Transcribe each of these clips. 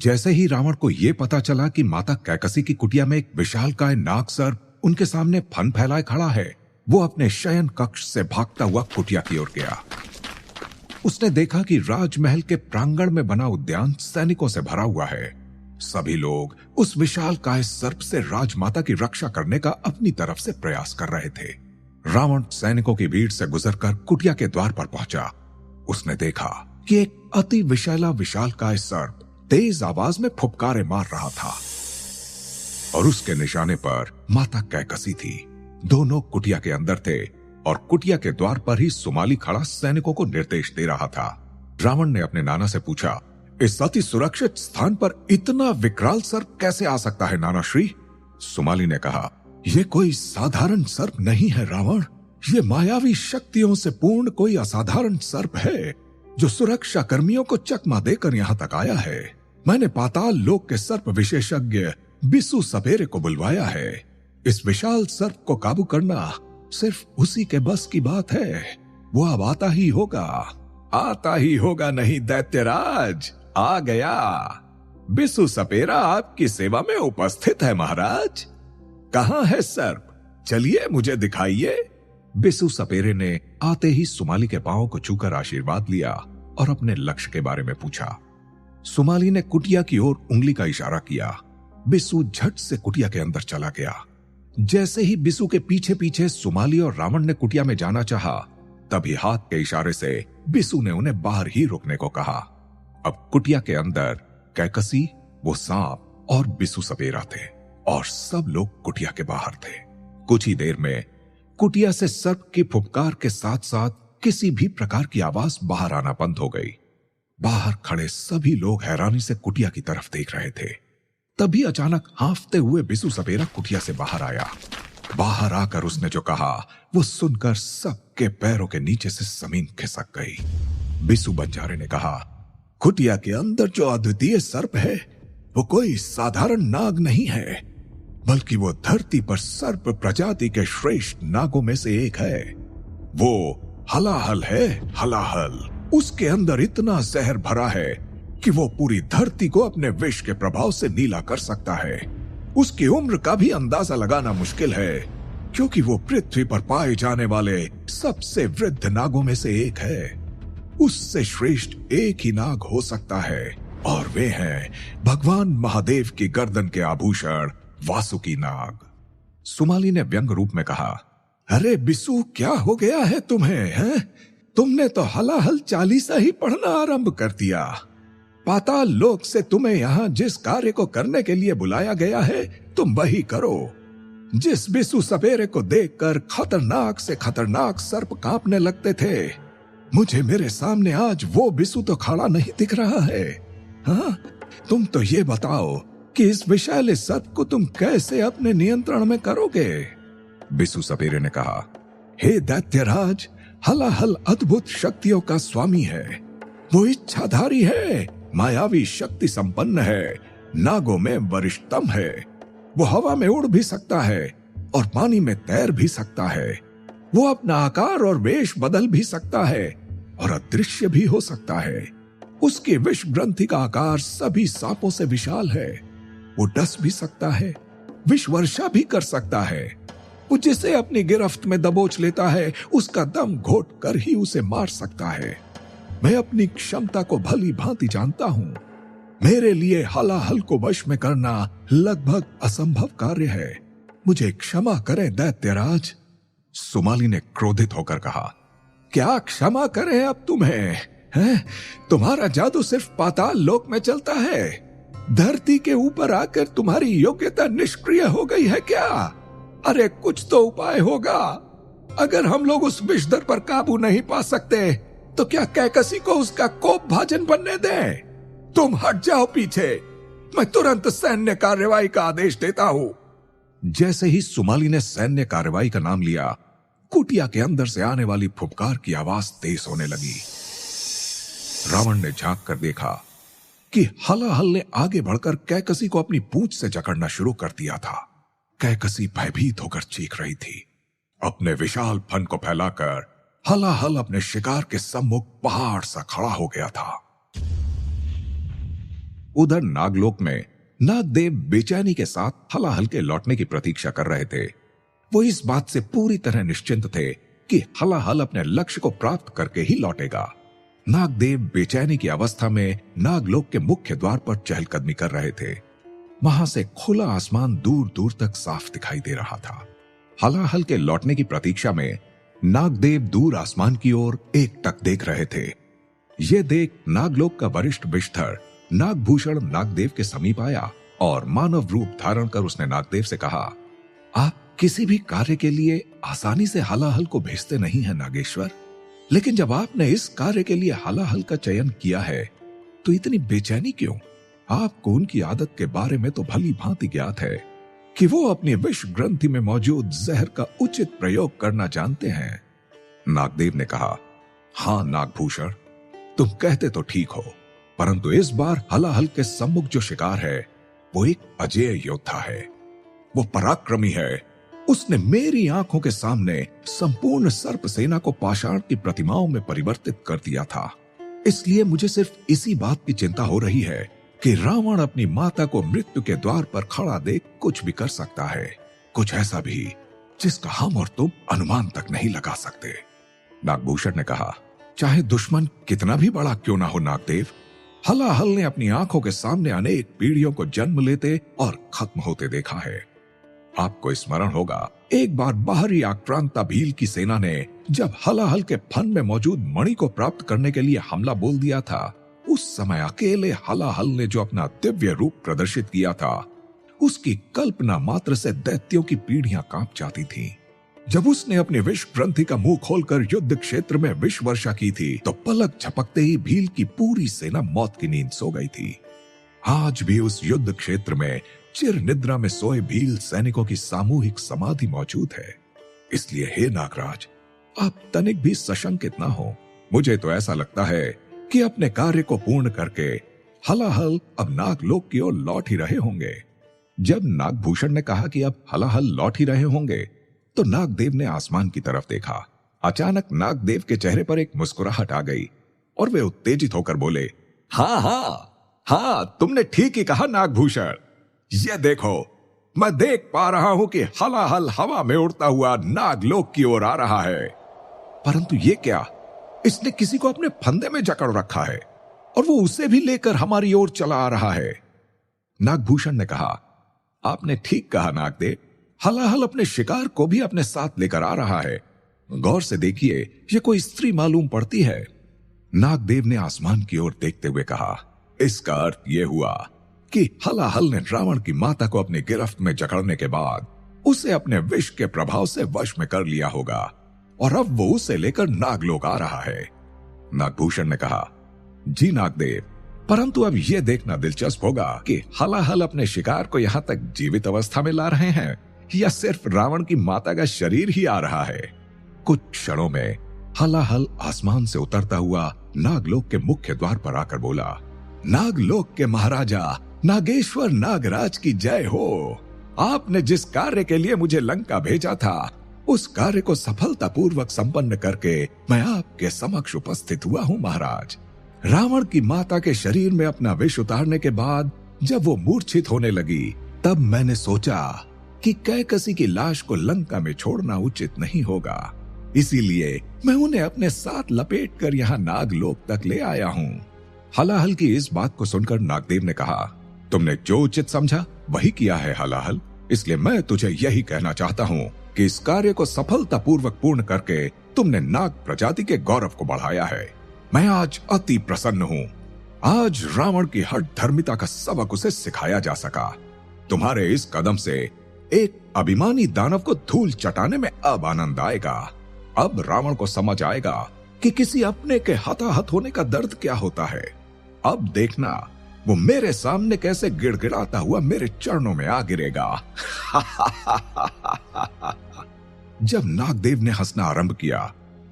जैसे ही रावण को यह पता चला कि माता कैकसी की कुटिया में एक विशालकाय नाग सर्प उनके सामने फन फैलाए खड़ा है, वो अपने शयन कक्ष से भागता हुआ कुटिया की ओर गया। उसने देखा कि राजमहल के प्रांगण में बना उद्यान सैनिकों से भरा हुआ है। सभी लोग उस विशालकाय सर्प से राजमाता की रक्षा करने का अपनी तरफ से प्रयास कर रहे थे। रावण सैनिकों की भीड़ से गुजरकर कुटिया के द्वार पर पहुंचा। उसने देखा कि एक अति विशाला विशालकाय सर्प तेज आवाज में फुफकारे मार रहा था और उसके निशाने पर माता कैकसी थी। दोनों कुटिया के अंदर थे और कुटिया के द्वार पर ही सुमाली खड़ा सैनिकों को निर्देश दे रहा था। रावण ने अपने नाना से पूछा, इस अति सुरक्षित स्थान पर इतना विकराल सर्प कैसे आ सकता है नाना श्री? सुमाली ने कहा, यह कोई साधारण सर्प नहीं है रावण, ये मायावी शक्तियों से पूर्ण कोई असाधारण सर्प है जो सुरक्षा कर्मियों को चकमा देकर यहाँ तक आया है। मैंने पाताल लोक के सर्प विशेषज्ञ बिसु सपेरे को बुलवाया है। इस विशाल सर्प को काबू करना सिर्फ उसी के बस की बात है। वो अब आता ही होगा नहीं दैत्यराज, आ गया। बिसु सपेरा आपकी सेवा में उपस्थित है महाराज। कहाँ है सर्प? चलिए मुझे दिखाइए। बिसु सपेरे ने आते ही सुमाली के पांव को छूकर आशीर्वाद लिया और अपने लक्ष्य के बारे में पूछा। सुमाली ने कुटिया की ओर उंगली का इशारा किया। बिसु झट से कुटिया के अंदर चला गया। जैसे ही बिसु के पीछे पीछे सुमाली और रावण ने कुटिया में जाना चाहा, तभी हाथ के इशारे से बिसु ने उन्हें बाहर ही रुकने को कहा। अब कुटिया के अंदर कैकसी, वो सांप और बिसु सपेरा थे और सब लोग कुटिया के बाहर थे। कुछ ही देर में कुटिया से सर्प की फुफकार के साथ साथ किसी भी प्रकार की आवाज बाहर आना बंद हो गई। बाहर खड़े सभी लोग हैरानी से कुटिया की तरफ देख रहे थे। तभी अचानक हांफते हुए बिसु सपेरा कुटिया से बाहर आया। बाहर आकर उसने जो कहा वो सुनकर सबके पैरों के नीचे से जमीन खिसक गई। बिसु बंजारे ने कहा, कुटिया के अंदर जो अद्वितीय सर्प है वो कोई साधारण नाग नहीं है, बल्कि वो धरती पर सर्प प्रजाति के श्रेष्ठ नागों में से एक है। वो हलाहल है, हलाहल। उसके अंदर इतना जहर भरा है कि वो पूरी धरती को अपने विष के प्रभाव से नीला कर सकता है। उसकी उम्र का भी अंदाजा लगाना मुश्किल है, क्योंकि वो पृथ्वी पर पाए जाने वाले सबसे वृद्ध नागों में से एक है। उससे श्रेष्ठ एक ही नाग हो सकता है और वे हैं भगवान महादेव की गर्दन के आभूषण वासुकी नाग। सुमाली ने व्यंग रूप में कहा, अरे बिसु, क्या हो गया है तुम्हें? हैं? तुमने तो हलाहल चालीसा ही पढ़ना आरंभ कर दिया। पाताल लोक से तुम्हें यहाँ जिस कार्य को करने के लिए बुलाया गया है तुम वही करो। जिस बिसु सपेरे को देखकर खतरनाक से खतरनाक सर्प कांपने लगते थे, मुझे मेरे सामने आज वो बिसु तो खड़ा नहीं दिख रहा है। हाँ, तुम तो ये बताओ कि इस विशाल सर्प को तुम कैसे अपने नियंत्रण में करोगे? बिसु सपेरे ने कहा, हे दैत्यराज, हलाहल अद्भुत शक्तियों का स्वामी है। वो इच्छाधारी है, मायावी शक्ति संपन्न है, नागों में वरिष्ठतम है। वो हवा में उड़ भी सकता है और पानी में तैर भी सकता है। वो अपना आकार और वेश बदल भी सकता है और अदृश्य भी हो सकता है। उसकी विष ग्रंथि का आकार सभी सांपों से विशाल है। वो डस भी सकता है, विष वर्षा भी कर सकता है। वो जिसे अपनी गिरफ्त में दबोच लेता है उसका दम घोट कर ही उसे मार सकता है। मैं अपनी क्षमता को भली भांति जानता हूं। मेरे लिए हलाहल को वश में करना लगभग असंभव कार्य है। मुझे क्षमा करें दैत्यराज। सुमाली ने क्रोधित होकर कहा, क्या क्षमा करें अब तुम्हें? हैं? तुम्हारा जादू सिर्फ पाताल लोक में चलता है। धरती के ऊपर आकर तुम्हारी योग्यता निष्क्रिय हो गई है क्या? अरे कुछ तो उपाय होगा। अगर हम लोग उस विषधर पर काबू नहीं पा सकते तो क्या कैकसी को उसका कोप भाजन बनने दें? तुम हट जाओ पीछे, मैं तुरंत सैन्य कार्रवाई का आदेश देता हूं। जैसे ही सुमाली ने सैन्य कार्रवाई का नाम लिया, कुटिया के अंदर से आने वाली फुफकार की आवाज तेज होने लगी। रावण ने झांक कर देखा कि हलाहल ने आगे बढ़कर कैकसी को अपनी पूंछ से जकड़ना शुरू कर दिया था। कैकसी भयभीत होकर चीख रही थी। अपने विशाल फन को फैलाकर हलाहल अपने शिकार के सम्मुख पहाड़ सा खड़ा हो गया था। उधर नागलोक में नागदेव बेचैनी के साथ हलाहल के लौटने की प्रतीक्षा कर रहे थे। वो इस बात से पूरी तरह निश्चिंत थे कि हलाहल अपने लक्ष्य को प्राप्त करके ही लौटेगा। नागदेव बेचैनी की अवस्था में नागलोक के मुख्य द्वार पर चहलकदमी कर रहे थे। वहां से खुला आसमान दूर दूर तक साफ दिखाई दे रहा था। हलाहल के लौटने की प्रतीक्षा में नागदेव दूर आसमान की ओर एकटक देख रहे थे। ये देख नागलोक का वरिष्ठ विष्ठर नागभूषण नागदेव के समीप आया और मानव रूप धारण कर उसने नागदेव से कहा, आप किसी भी कार्य के लिए आसानी से हलाहल को भेजते नहीं है नागेश्वर, लेकिन जब आपने इस कार्य के लिए हलाहल का चयन किया है तो इतनी बेचैनी क्यों? आपको उनकी आदत के बारे में तो भली भांति ज्ञात है कि वो अपनी विष ग्रंथि में मौजूद जहर का उचित प्रयोग करना जानते हैं। नागदेव ने कहा, हाँ नागभूषण, तुम कहते तो ठीक हो, परंतु इस बार हलाहल के सम्मुख जो शिकार है वो एक अजेय योद्धा है। वो पराक्रमी है। उसने मेरी आंखों के सामने संपूर्ण सर्प सेना को पाषाण की प्रतिमाओं में परिवर्तित कर दिया था। इसलिए मुझे सिर्फ इसी बात की चिंता हो रही है कि रावण अपनी माता को मृत्यु के द्वार पर खड़ा देख कुछ भी कर सकता है, कुछ ऐसा भी जिसका हम और तुम अनुमान तक नहीं लगा सकते। नागभूषण ने कहा, चाहे दुश्मन कितना भी बड़ा क्यों ना हो नागदेव, हलाहल ने अपनी आंखों के सामने अनेक पीढ़ियों को जन्म लेते और खत्म होते देखा है। आपको स्मरण होगा, एक बार बाहरी आक्रांता भील की सेना ने जब हलाहल के फन में मौजूद मणि को प्राप्त करने के लिए हमला बोल दिया था, उस समय अकेले हलाहल ने जो अपना दिव्य रूप प्रदर्शित किया था, उसकी कल्पना मात्र से दैत्यों की पीढ़ियां कांप जाती थीं। जब उसने अपनी विष ग्रंथि का मुंह खोलकर युद्ध क्षेत्र में विष वर्षा की थी तो पलक झपकते ही भील की पूरी सेना मौत की नींद सो गई थी। आज भी उस युद्ध क्षेत्र में चिर निद्रा में सोए भील सैनिकों की सामूहिक समाधि मौजूद है। इसलिए हे नागराज, आप तनिक भी सशंकित ना हो। मुझे तो ऐसा लगता है कि अपने कार्य को पूर्ण करके हलाहल अब नागलोक की ओर लौट ही रहे होंगे। जब नागभूषण ने कहा कि अब हलाहल लौट ही रहे होंगे तो नागदेव ने आसमान की तरफ देखा। अचानक नागदेव के चेहरे पर एक मुस्कुराहट आ गई और वे उत्तेजित होकर बोले, हाँ हाँ हाँ, तुमने ठीक ही कहा नागभूषण। ये देखो, मैं देख पा रहा हूं कि हलाहल हवा में उड़ता हुआ नागलोक की ओर आ रहा है। परंतु ये क्या, इसने किसी को अपने फंदे में जकड़ रखा है और वो उसे भी लेकर हमारी ओर चला आ रहा है। नागभूषण ने कहा, आपने ठीक कहा नागदेव, हलाहल अपने शिकार को भी अपने साथ लेकर आ रहा है। गौर से देखिए, ये कोई स्त्री मालूम पड़ती है। नागदेव ने आसमान की ओर देखते हुए कहा, इसका अर्थ यह हुआ कि हलाहल ने रावण की माता को अपनी गिरफ्त में जकड़ने के बाद उसे अपने विष के प्रभाव से वश में कर लिया होगा और अब वो उसे लेकर नागलोक आ रहा है। नागभूषण ने कहा, जी नागदेव, परंतु अब यह देखना दिलचस्प होगा कि हलाहल अपने शिकार को यहाँ तक जीवित अवस्था में ला रहे हैं या सिर्फ रावण की माता का शरीर ही आ रहा है। कुछ क्षणों में हलाहल आसमान से उतरता हुआ नागलोक के मुख्य द्वार पर आकर बोला, नागलोक के महाराजा नागेश्वर नागराज की जय हो। आपने जिस कार्य के लिए मुझे लंका भेजा था, उस कार्य को सफलतापूर्वक संपन्न करके मैं आपके समक्ष उपस्थित हुआ हूँ महाराज। रावण की माता के शरीर में अपना विष उतारने के बाद जब वो मूर्छित होने लगी, तब मैंने सोचा कि कैकसी की लाश को लंका में छोड़ना उचित नहीं होगा। इसीलिए मैं उन्हें अपने साथ लपेट कर यहाँ नागलोक तक ले आया हूँ। हलाहल की इस बात को सुनकर नागदेव ने कहा, तुमने जो उचित समझा वही किया है हलाहल। इसलिए मैं तुझे यही कहना चाहता हूँ कि इस कार्य को सफलतापूर्वक पूर्ण करके तुमने नाग प्रजाति के गौरव को बढ़ाया है। मैं आज अति प्रसन्न हूँ। आज रावण की हठ धर्मिता का सबक उसे सिखाया जा सका। तुम्हारे इस कदम से एक अभिमानी दानव को धूल चटाने में अब आनंद आएगा। अब रावण को समझ आएगा कि किसी अपने के हताहत होने का दर्द क्या होता है। अब देखना वो मेरे सामने कैसे गिड़गिड़ाता हुआ मेरे चरणों में आ गिरेगा। जब नागदेव ने हंसना आरंभ किया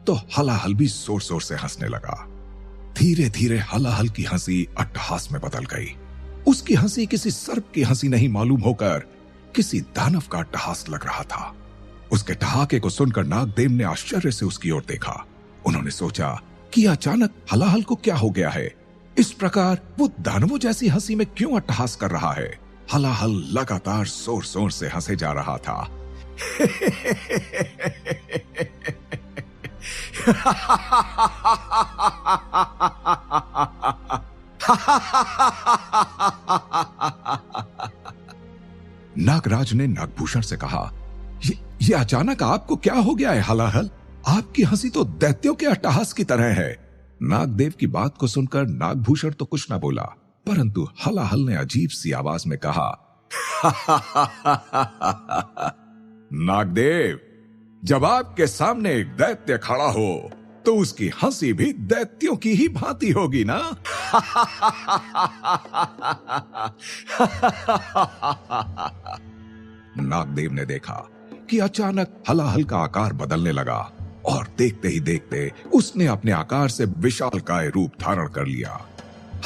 तो हलाहल भी जोर जोर से हंसने लगा। धीरे धीरे हलाहल की हंसी अट्टहास में बदल गई। उसकी हंसी किसी सर्प की हंसी नहीं मालूम होकर किसी दानव का अट्टहास लग रहा था। उसके ठहाके को सुनकर नागदेव ने आश्चर्य से उसकी ओर देखा। उन्होंने सोचा कि अचानक हलाहल को क्या हो गया है। इस प्रकार वो दानवों जैसी हंसी में क्यों अट्टहास कर रहा है? हलाहल लगातार जोर जोर से हंसे जा रहा था। नागराज ने नागभूषण से कहा, ये अचानक आपको क्या हो गया है हलाहल? आपकी हंसी तो दैत्यों के अट्टहास की तरह है। नागदेव की बात को सुनकर नागभूषण तो कुछ ना बोला, परंतु हलाहल ने अजीब सी आवाज में कहा, नागदेव, जब आपके सामने एक दैत्य खड़ा हो तो उसकी हंसी भी दैत्यों की ही भांति होगी ना? नागदेव ने देखा कि अचानक हलाहल का आकार बदलने लगा और देखते ही देखते उसने अपने आकार से विशालकाय रूप धारण कर लिया।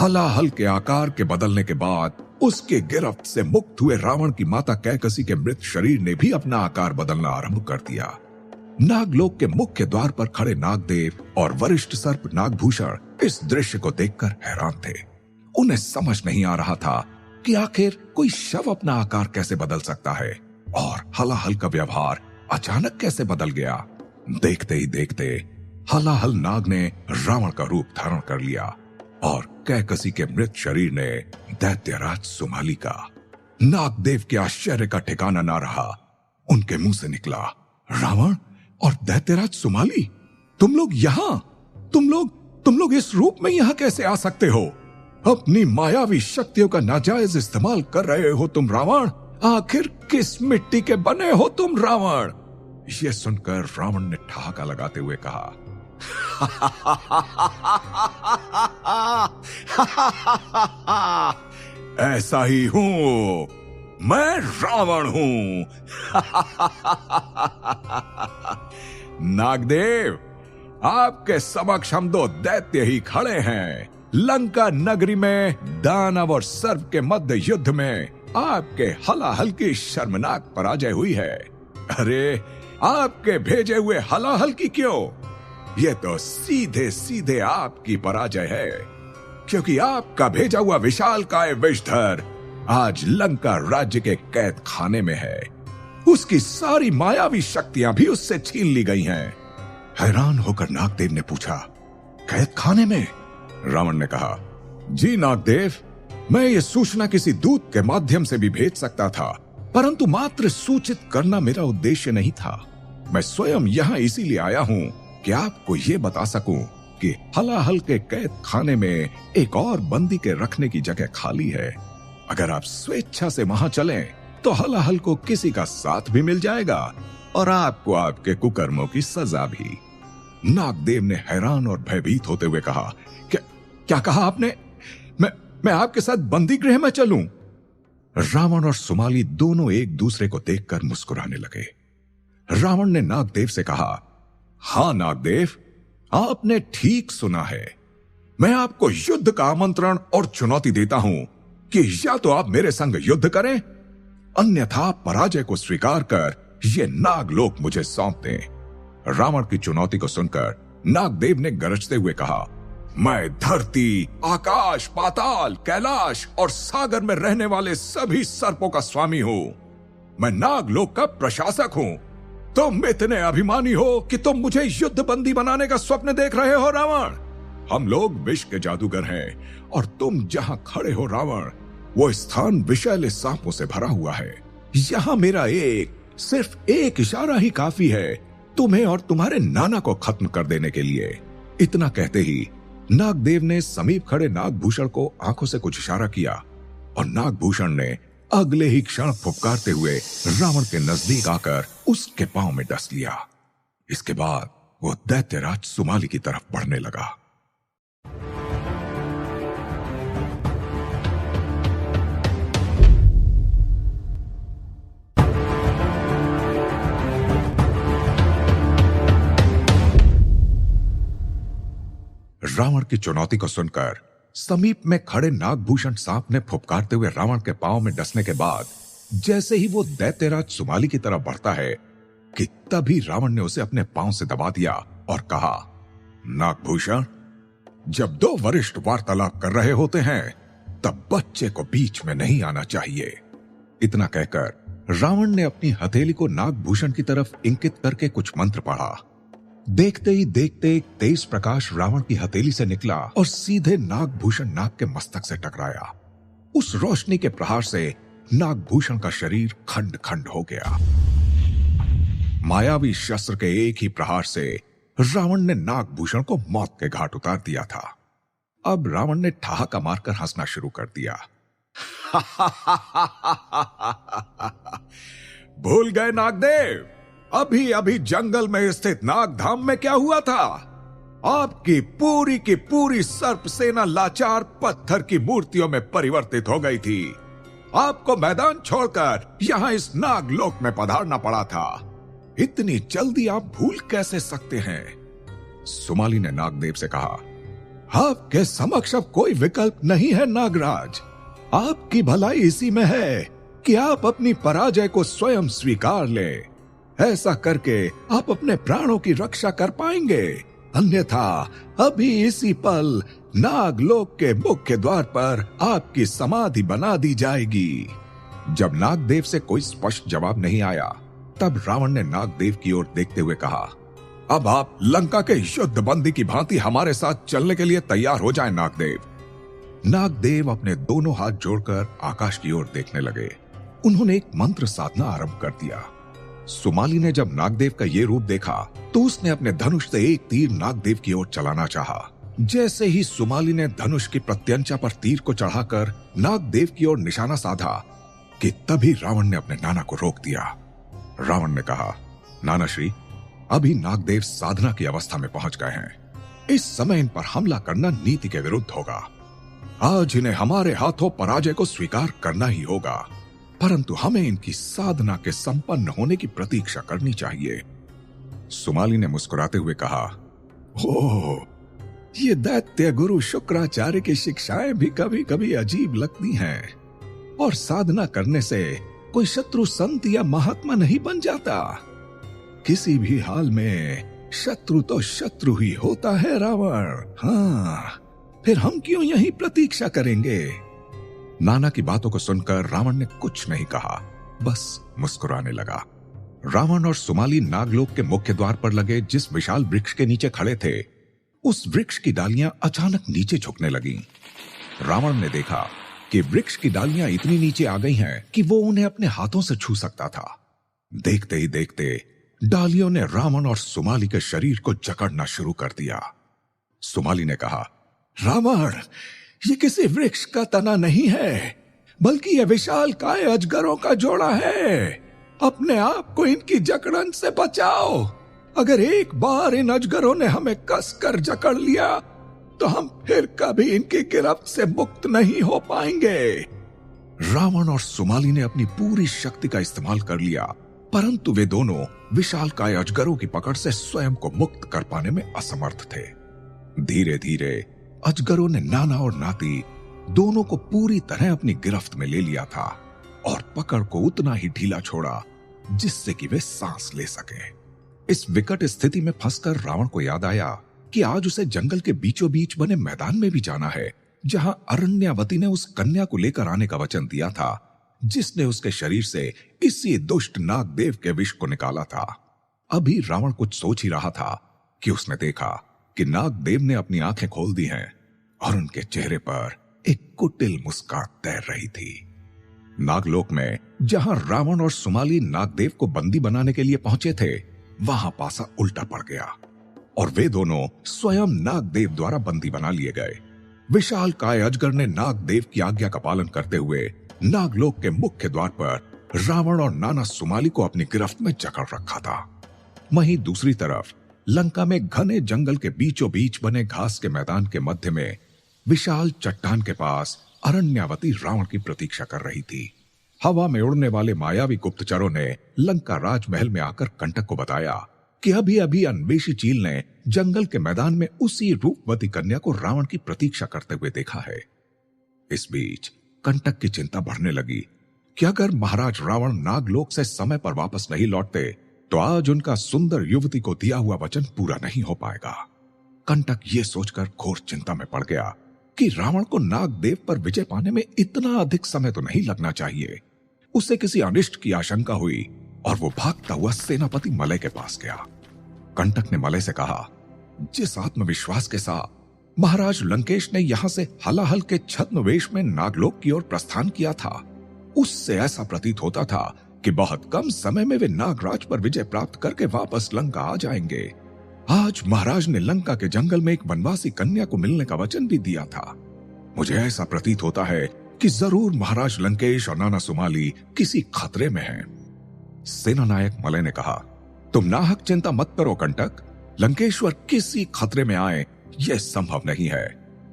हलाहल के आकार के बदलने के बाद उसके गिरफ्त से मुक्त हुए रावण की माता कैकसी के मृत शरीर ने भी अपना आकार बदलना आरंभ कर दिया। नागलोक के मुख्य द्वार पर खड़े नागदेव और वरिष्ठ सर्प नागभूषण इस दृश्य को देखकर हैरान थे। उन्हें समझ नहीं आ रहा था कि आखिर कोई शव अपना आकार कैसे बदल सकता है और हलाहल का व्यवहार अचानक कैसे बदल गया। देखते ही देखते हलाहल नाग ने रावण का रूप धारण कर लिया और कैकसी के मृत शरीर ने दैत्यराज सुमाली का। नागदेव के आश्चर्य का ठिकाना ना रहा। उनके मुंह से निकला, रावण और दैत्यराज सुमाली, तुम लोग यहां, तुम लोग इस रूप में यहां कैसे आ सकते हो? अपनी मायावी शक्तियों का नाजायज इस्तेमाल कर रहे हो तुम रावण। आखिर किस मिट्टी के बने हो तुम रावण? यह सुनकर रावण ने ठहाका लगाते हुए कहा, ऐसा ही हूं, मैं रावण हूं। नागदेव, आपके समक्ष हम दो दैत्य ही खड़े हैं। लंका नगरी में दानव और सर्प के मध्य युद्ध में आपके हलाहल की शर्मनाक पराजय हुई है। अरे, आपके भेजे हुए हलाहल की क्यों? यह तो सीधे सीधे आपकी पराजय है, क्योंकि आपका भेजा हुआ विशालकाय विषधर आज लंका राज्य के कैद खाने में है। उसकी सारी मायावी शक्तियां भी उससे छीन ली गई हैं। हैरान होकर नागदेव ने पूछा, कैद खाने में? रावण ने कहा, जी नागदेव, मैं ये सूचना किसी दूत के माध्यम से भी भेज सकता था, परंतु मात्र सूचित करना मेरा उद्देश्य नहीं था। मैं स्वयं यहाँ इसीलिए आया हूँ कि आपको ये बता सकूं कि हलाहल के कैद खाने में एक और बंदी के रखने की जगह खाली है। अगर आप स्वेच्छा से वहां चलें तो हलाहल को किसी का साथ भी मिल जाएगा और आपको आपके कुकर्मों की सजा भी। नागदेव ने हैरान और भयभीत होते हुए कहा, क्या कहा आपने? मैं आपके साथ बंदी गृह में चलूं? रावण और सुमाली दोनों एक दूसरे को देखकर मुस्कुराने लगे। रावण ने नागदेव से कहा, हां नागदेव, आपने ठीक सुना है। मैं आपको युद्ध का आमंत्रण और चुनौती देता हूं कि या तो आप मेरे संग युद्ध करें, अन्यथा पराजय को स्वीकार कर ये नागलोक मुझे सौंप दें। रावण की चुनौती को सुनकर नागदेव ने गरजते हुए कहा, मैं धरती, आकाश, पाताल, कैलाश और सागर में रहने वाले सभी सर्पों का स्वामी हूं। मैं नागलोक का प्रशासक हूं। तुम इतने अभिमानी हो कि तुम मुझे युद्ध बंदी बनाने का स्वप्न देख रहे हो रावण। हम लोग विष के जादूगर हैं और तुम जहां खड़े हो रावण, वो स्थान विषैले सांपों से भरा हुआ है। यहां मेरा सिर्फ एक इशारा ही काफी है तुम्हें और तुम्हारे नाना को खत्म कर देने के लिए। इतना कहते ही नागदेव ने समीप खड़े नागभूषण को आंखों से कुछ इशारा किया और नागभूषण ने अगले ही क्षण फुफकारते हुए रावण के नजदीक आकर उसके पांव में डस लिया। इसके बाद वो दैत्यराज सुमाली की तरफ बढ़ने लगा। रावण की चुनौती को सुनकर समीप में खड़े नागभूषण सांप ने फुफकारते हुए रावण के पांव में डसने के बाद जैसे ही वो दैत्यराज सुमाली की तरफ बढ़ता है कि तभी रावण ने उसे अपने पांव से दबा दिया और कहा, नागभूषण, जब दो वरिष्ठ वार्तालाप कर रहे होते हैं तब बच्चे को बीच में नहीं आना चाहिए। इतना कहकर रावण ने अपनी हथेली को नागभूषण की तरफ इंकित करके कुछ मंत्र पढ़ा। देखते ही देखते एक तेज प्रकाश रावण की हथेली से निकला और सीधे नागभूषण नाग के मस्तक से टकराया। उस रोशनी के प्रहार से नागभूषण का शरीर खंड खंड हो गया। मायावी शस्त्र के एक ही प्रहार से रावण ने नागभूषण को मौत के घाट उतार दिया था। अब रावण ने ठहाका मारकर हंसना शुरू कर दिया। भूल गए नागदेव, अभी अभी जंगल में स्थित नागधाम में क्या हुआ था? आपकी पूरी की पूरी सर्प सेना लाचार पत्थर की मूर्तियों में परिवर्तित हो गई थी। आपको मैदान छोड़कर यहां इस नागलोक में पधारना पड़ा था। इतनी जल्दी आप भूल कैसे सकते हैं? सुमाली ने नागदेव से कहा, आपके समक्ष अब कोई विकल्प नहीं है नागराज। आपकी भलाई इसी में है कि आप अपनी पराजय को स्वयं स्वीकार लें। ऐसा करके आप अपने प्राणों की रक्षा कर पाएंगे, अन्यथा अभी इसी पल नागलोक के मुख्य द्वार पर आपकी समाधि बना दी जाएगी। जब नागदेव से कोई स्पष्ट जवाब नहीं आया तब रावण ने नागदेव की ओर देखते हुए कहा, अब आप लंका के युद्ध बंदी की भांति हमारे साथ चलने के लिए तैयार हो जाएं नागदेव। नागदेव अपने दोनों हाथ जोड़कर आकाश की ओर देखने लगे। उन्होंने एक मंत्र साधना आरंभ कर दिया। सुमाली ने जब नागदेव का ये रूप देखा तो उसने अपने धनुष से एक तीर नागदेव की ओर चलाना चाहा। जैसे ही सुमाली ने धनुष की प्रत्यंचा पर तीर को चढ़ाकर नागदेव की ओर निशाना साधा कि तभी रावण ने अपने नाना को रोक दिया। रावण ने कहा, नाना श्री, अभी नागदेव साधना की अवस्था में पहुंच गए हैं। इस समय इन पर हमला करना नीति के विरुद्ध होगा। आज इन्हें हमारे हाथों पराजय को स्वीकार करना ही होगा, परंतु हमें इनकी साधना के संपन्न होने की प्रतीक्षा करनी चाहिए। सुमाली ने मुस्कुराते हुए कहा, ओह, ये दैत्य गुरु शुक्राचार्य की शिक्षाएं भी कभी कभी अजीब लगती हैं, और साधना करने से कोई शत्रु संत या महात्मा नहीं बन जाता। किसी भी हाल में शत्रु तो शत्रु ही होता है रावण। हाँ, फिर हम क्यों यहीं प्रतीक्षा करेंगे? नाना की बातों को सुनकर रावण ने कुछ नहीं कहा, बस मुस्कुराने लगा। रावण और सुमाली नागलोक के मुख्य द्वार पर लगे जिस विशाल वृक्ष के नीचे खड़े थे, उस वृक्ष की डालियां अचानक नीचे झुकने लगीं। रावण ने देखा कि वृक्ष की डालियां इतनी नीचे आ गई हैं कि वो उन्हें अपने हाथों से छू सकता था। देखते ही देखते डालियों ने रावण और सुमाली के शरीर को जकड़ना शुरू कर दिया। सुमाली ने कहा, रावण, ये किसी वृक्ष का तना नहीं है, बल्कि यह विशाल काय अजगरों का जोड़ा है। अपने आप को इनकी जकड़न से बचाओ। अगर एक बार इन अजगरों ने हमें कसकर जकड़ लिया तो हम फिर कभी इनकी गिरफ्त से मुक्त नहीं हो पाएंगे। रावण और सुमाली ने अपनी पूरी शक्ति का इस्तेमाल कर लिया, परंतु वे दोनों विशालकाय अजगरों की पकड़ से स्वयं को मुक्त कर पाने में असमर्थ थे। धीरे धीरे अजगरों ने नाना और नाती दोनों को पूरी तरह अपनी गिरफ्त में ले लिया था और पकड़ को उतना ही ढीला छोड़ा जिससे कि वे सांस ले सके। इस विकट स्थिति में फंसकर रावण को याद आया कि आज उसे जंगल के बीचों बीच बने मैदान में भी जाना है, जहां अरण्यावती ने उस कन्या को लेकर आने का वचन दिया था जिसने उसके शरीर से इसी दुष्ट नागदेव के विष को निकाला था। अभी रावण कुछ सोच ही रहा था कि उसने देखा कि नागदेव ने अपनी आंखें खोल दी हैं और उनके चेहरे पर एक कुटिल मुस्कान तैर रही थी। नागलोक में जहां रावण और सुमाली नागदेव को बंदी बनाने के लिए पहुंचे थे, वहां पासा उल्टा पड़ गया और वे दोनों स्वयं नागदेव द्वारा बंदी बना लिए गए। विशाल काय अजगर ने नागदेव की आज्ञा का पालन करते हुए नागलोक के मुख्य द्वार पर रावण और नाना सुमाली को अपनी गिरफ्त में जकड़ रखा था। वहीं दूसरी तरफ लंका में घने जंगल के बीचों बीच बने घास के मैदान के मध्य में विशाल चट्टान के पास अरण्यावती रावण की प्रतीक्षा कर रही थी। हवा में उड़ने वाले मायावी गुप्तचरों ने लंका राजमहल में आकर कंटक को बताया कि अभी अभी अन्वेषी चील ने जंगल के मैदान में उसी रूपवती कन्या को रावण की प्रतीक्षा करते हुए देखा है। इस बीच कंटक की चिंता बढ़ने लगी कि अगर महाराज रावण नागलोक से समय पर वापस नहीं लौटते तो आज उनका सुंदर युवती को दिया हुआ वचन पूरा नहीं हो पाएगा। कंटक ये सोचकर घोर चिंता में पड़ गया कि रावण को नागदेव पर विजय पाने में इतना अधिक समय तो नहीं लगना चाहिए। उसे किसी अनिष्ट की आशंका हुई और वो भागता हुआ सेनापति मलय के पास गया। कंटक ने मलय से कहा, जिस आत्मविश्वास के साथ महाराज लंकेश ने यहां से हलाहल के छद्मवेश में नागलोक की ओर प्रस्थान किया था, उससे ऐसा प्रतीत होता था कि बहुत कम समय में वे नागराज पर विजय प्राप्त करके वापस लंका आ जाएंगे। आज महाराज ने लंका के जंगल में एक वनवासी कन्या को मिलने का वचन भी दिया था। मुझे ऐसा प्रतीत होता है कि जरूर महाराज लंकेश और नाना सुमाली किसी खतरे में हैं। सेनानायक मलय ने कहा, तुम नाहक चिंता मत करो कंटक, लंकेश्वर किसी खतरे में आए यह संभव नहीं है।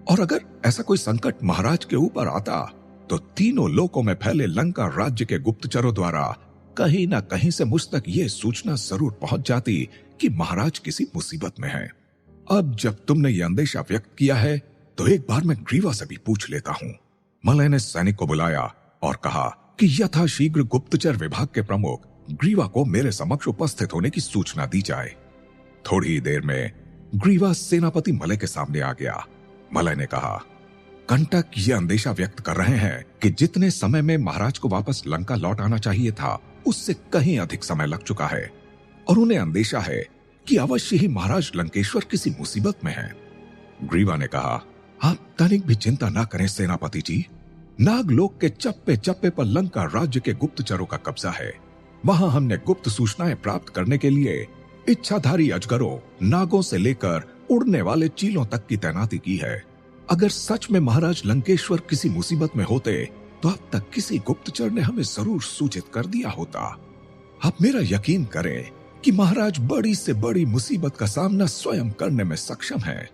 और अगर ऐसा कोई संकट महाराज के ऊपर आता तो तीनों लोकों में फैले लंका राज्य के गुप्तचरों द्वारा कहीं ना कहीं से मुझ तक यह सूचना जरूर पहुंच जाती कि महाराज किसी मुसीबत में हैं। अब जब तुमने यह अंदेशा व्यक्त किया है तो एक बार मैं ग्रीवा से भी पूछ लेता हूं। मलय ने सैनिक को बुलाया और कहा कि यथाशीघ्र गुप्तचर विभाग के प्रमुख ग्रीवा को मेरे समक्ष उपस्थित होने की सूचना दी जाए। थोड़ी ही देर में ग्रीवा सेनापति मलय के सामने आ गया। मलय ने कहा, कंटक यह अंदेशा व्यक्त कर रहे हैं कि जितने समय में महाराज को वापस लंका लौट आना चाहिए था उससे कहीं अधिक समय लग चुका है और उन्हें अंदेशा है कि अवश्य ही महाराज लंकेश्वर किसी मुसीबत में हैं। ग्रीवा ने कहा, आप तनिक भी चिंता ना करें सेनापति जी, नागलोक के चप्पे चप्पे पर लंका राज्य के गुप्तचरों का कब्जा है। वहां हमने गुप्त सूचनाएं प्राप्त करने के लिए इच्छाधारी अजगरों, नागों से लेकर उड़ने वाले चीलों तक की तैनाती की है। अगर सच में महाराज लंकेश्वर किसी मुसीबत में होते तो अब तक किसी गुप्तचर ने हमें जरूर सूचित कर दिया होता। आप मेरा यकीन करें कि महाराज बड़ी से बड़ी मुसीबत का सामना स्वयं करने में सक्षम हैं।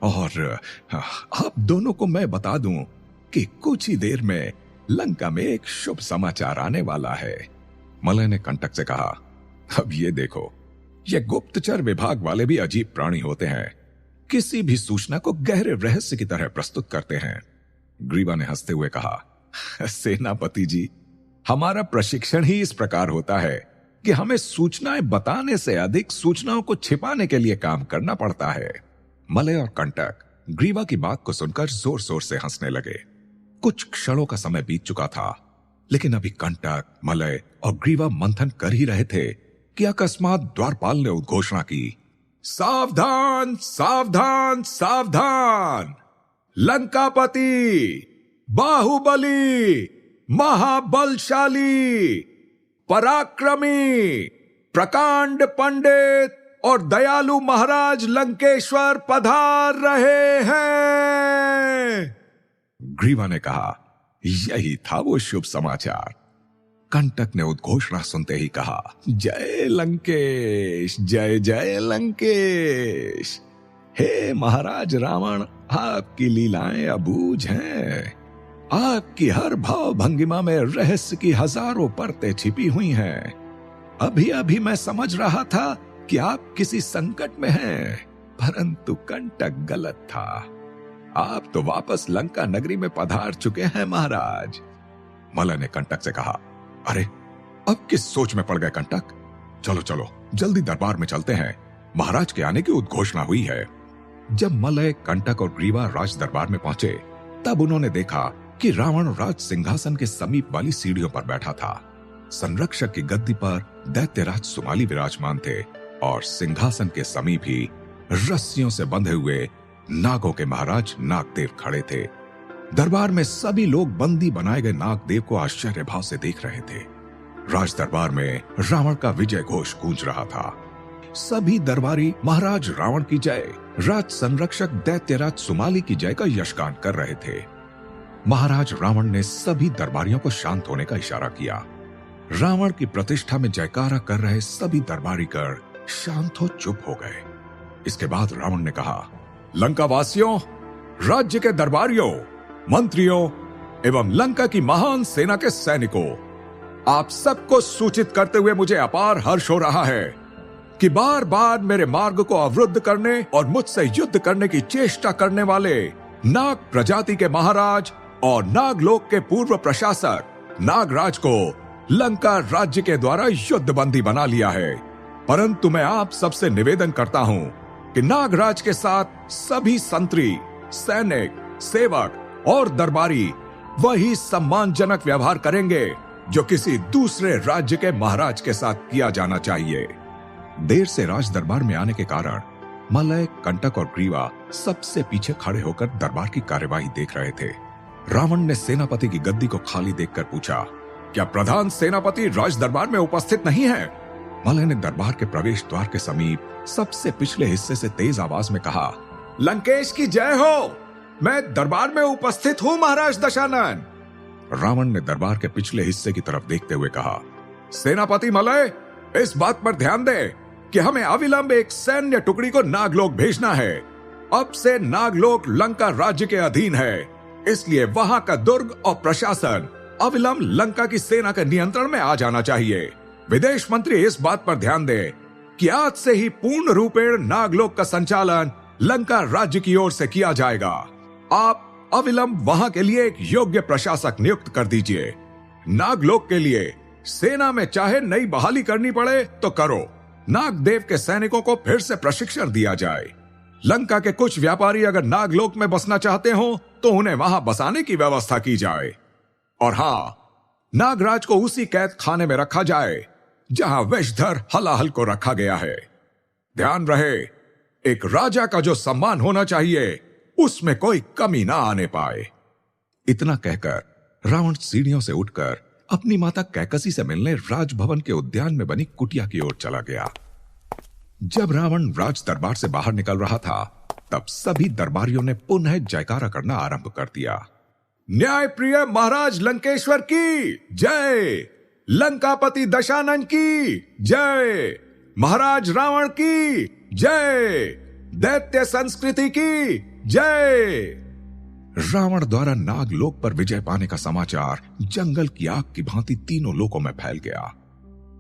और आप दोनों को मैं बता दूं कि कुछ ही देर में लंका में एक शुभ समाचार आने वाला है। मलय ने कंटक से कहा, अब ये देखो, ये गुप्तचर विभाग वाले भी अजीब प्राणी होते हैं, किसी भी सूचना को गहरे रहस्य की तरह प्रस्तुत करते हैं। ग्रीवा ने हंसते हुए कहा, सेनापति जी, हमारा प्रशिक्षण ही इस प्रकार होता है कि हमें सूचनाएं बताने से अधिक सूचनाओं को छिपाने के लिए काम करना पड़ता है। मलय और कंटक ग्रीवा की बात को सुनकर जोर जोर से हंसने लगे। कुछ क्षणों का समय बीत चुका था, लेकिन अभी कंटक, मलय और ग्रीवा मंथन कर ही रहे थे कि अकस्मात द्वारपाल ने उद्घोषणा की, सावधान सावधान सावधान, लंकापति, बाहुबली, महाबलशाली, पराक्रमी, प्रकांड पंडित और दयालु महाराज लंकेश्वर पधार रहे हैं। ग्रीवा ने कहा, यही था वो शुभ समाचार। कंटक ने उद्घोषणा सुनते ही कहा, जय लंकेश, जय जय लंकेश। हे महाराज रावण, आपकी लीलाएं अबूझ हैं। आपकी हर भाव भंगिमा में रहस्य की हजारों परतें छिपी हुई हैं। अभी अभी मैं समझ रहा था कि आप किसी संकट में हैं, परंतु कंटक गलत था। आप तो वापस लंका नगरी में पधार चुके हैं महाराज। मलय ने कंटक से कहा, अरे अब किस सोच में पड़ गए कंटक, चलो चलो जल्दी दरबार में चलते हैं, महाराज के आने की उद्घोषणा हुई है। जब मलय, कंटक और ग्रीवा राज दरबार में पहुंचे तब उन्होंने देखा कि रावण राज सिंहासन के समीप वाली सीढ़ियों पर बैठा था। संरक्षक की गद्दी पर दैत्यराज सुमाली विराजमान थे और सिंहासन के समीप ही रस्सियों से बंधे हुए नागों के महाराज नागदेव खड़े थे। दरबार में सभी लोग बंदी बनाए गए नागदेव को आश्चर्य भाव से देख रहे थे। राज दरबार में रावण का विजय घोष गूंज रहा था। सभी दरबारी महाराज रावण की जय, राज संरक्षक दैत्यराज सुमाली की जय का यशगान कर रहे थे। महाराज रावण ने सभी दरबारियों को शांत होने का इशारा किया। रावण की प्रतिष्ठा में जयकारा कर रहे सभी दरबारी गण शांत हो चुप हो गए। इसके बाद रावण ने कहा, लंका वासियों, राज्य के दरबारियों, मंत्रियों एवं लंका की महान सेना के सैनिकों, आप सबको सूचित करते हुए मुझे अपार हर्ष हो रहा है कि बार बार मेरे मार्ग को अवरुद्ध करने और मुझसे युद्ध करने की चेष्टा करने वाले नाग प्रजाति के महाराज और नागलोक के पूर्व प्रशासक नागराज को लंका राज्य के द्वारा युद्ध बंदी बना लिया है। परंतु मैं आप सबसे निवेदन करता हूं कि नागराज के साथ सभी संतरी, सैनिक, सेवक और दरबारी वही सम्मानजनक व्यवहार करेंगे जो किसी दूसरे राज्य के महाराज के साथ किया जाना चाहिए। देर से राज दरबार में आने के कारण मलय, कंटक और ग्रीवा सबसे पीछे खड़े होकर दरबार की कार्यवाही देख रहे थे। रावण ने सेनापति की गद्दी को खाली देखकर पूछा, क्या प्रधान सेनापति राज दरबार में उपस्थित नहीं है? मलय ने दरबार के प्रवेश द्वार के समीप सबसे पिछले हिस्से से तेज आवाज में कहा, लंकेश की जय हो, मैं दरबार में उपस्थित हूं महाराज दशानन। रावण ने दरबार के पिछले हिस्से की तरफ देखते हुए कहा, सेनापति मलय, इस बात पर ध्यान दे कि हमें अविलंब एक सैन्य टुकड़ी को नागलोक भेजना है। अब से नागलोक लंका राज्य के अधीन है, इसलिए वहां का दुर्ग और प्रशासन अविलंब लंका की सेना के नियंत्रण में आ जाना चाहिए। विदेश मंत्री इस बात पर ध्यान दे कि आज से ही पूर्ण रूपेण नागलोक का संचालन लंका राज्य की ओर से किया जाएगा। आप अविलंब वहां के लिए एक योग्य प्रशासक नियुक्त कर दीजिए। नागलोक के लिए सेना में चाहे नई बहाली करनी पड़े तो करो। नागदेव के सैनिकों को फिर से प्रशिक्षण दिया जाए। लंका के कुछ व्यापारी अगर नागलोक में बसना चाहते हो तो उन्हें वहां बसाने की व्यवस्था की जाए। और हां, नागराज को उसी कैद खाने में रखा जाए जहां विषधर हलाहल को रखा गया है। ध्यान रहे, एक राजा का जो सम्मान होना चाहिए उसमें कोई कमी ना आने पाए। इतना कहकर रावण सीढ़ियों से उठकर अपनी माता कैकसी से मिलने राजभवन के उद्यान में बनी कुटिया की ओर चला गया। जब रावण राज दरबार से बाहर निकल रहा था तब सभी दरबारियों ने पुनः जयकारा करना आरंभ कर दिया। न्याय प्रिय महाराज लंकेश्वर की जय, लंकापति दशानन की जय, महाराज रावण की जय, दैत्य संस्कृति की जय। रावण द्वारा नागलोक पर विजय पाने का समाचार जंगल की आग की भांति तीनों लोकों में फैल गया।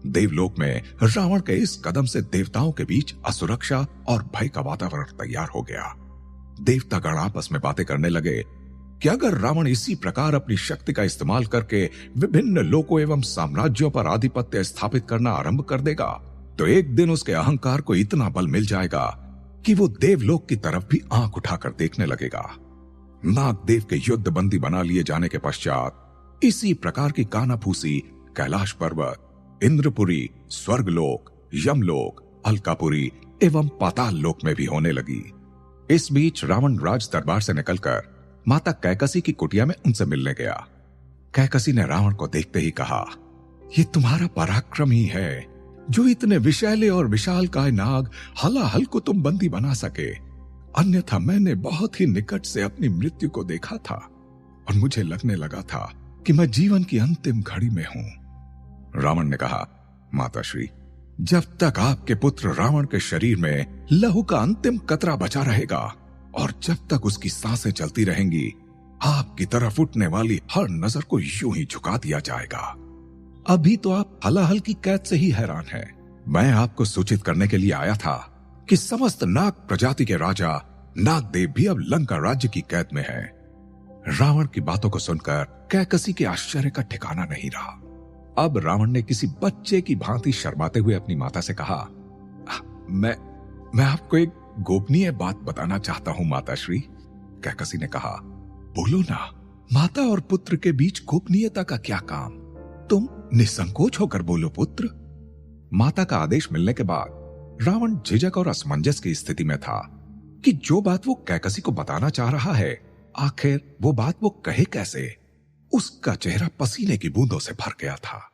देवलोक में रावण के इस कदम से देवताओं के बीच असुरक्षा और भय का वातावरण तैयार हो गया। देवतागण आपस में बातें करने लगे कि अगर रावण इसी प्रकार अपनी शक्ति का इस्तेमाल करके विभिन्न लोकों एवं साम्राज्यों पर आधिपत्य स्थापित करना आरंभ कर देगा तो एक दिन उसके अहंकार को इतना बल मिल जाएगा कि वो देवलोक की तरफ भी आंख उठाकर देखने लगेगा। नागदेव के युद्ध बंदी बना लिए जाने के पश्चात इसी प्रकार की कानाफूसी कैलाश पर्वत, इंद्रपुरी, स्वर्गलोक, यमलोक, अलकापुरी एवं पाताल लोक में भी होने लगी। इस बीच रावण राज दरबार से निकलकर माता कैकसी की कुटिया में उनसे मिलने गया। कैकसी ने रावण को देखते ही कहा, ये तुम्हारा पराक्रम ही है जो इतने विशैले और विशालकाय नाग हलाहल को तुम बंदी बना सके। अन्यथा मैंने बहुत ही निकट से अपनी मृत्यु को देखा था और मुझे लगने लगा था कि मैं जीवन की अंतिम घड़ी में हूं। रावण ने कहा, माताश्री, जब तक आपके पुत्र रावण के शरीर में लहू का अंतिम कतरा बचा रहेगा और जब तक उसकी सांसें चलती रहेंगी, आपकी तरफ उठने वाली हर नजर को यूं ही झुका दिया जाएगा। अभी तो आप हलाहल की कैद से ही हैरान हैं। मैं आपको सूचित करने के लिए आया था कि समस्त नाग प्रजाति के राजा नागदेव भी अब लंका राज्य की कैद में हैं। रावण की बातों को सुनकर कैकसी के आश्चर्य का ठिकाना नहीं रहा। अब रावण ने किसी बच्चे की भांति शर्माते हुए अपनी माता से कहा, मैं आपको एक गोपनीय बात बताना चाहता हूं माताश्री। कैकसी ने कहा, बोलो ना, माता और पुत्र के बीच गोपनीयता का क्या काम? तुम निसंकोच होकर बोलो पुत्र। माता का आदेश मिलने के बाद रावण झिझक और असमंजस की स्थिति में था कि जो बात वो कैकसी को बताना चाह रहा है, आखिर वो बात वो कहे कैसे। उसका चेहरा पसीने की बूंदों से भर गया था।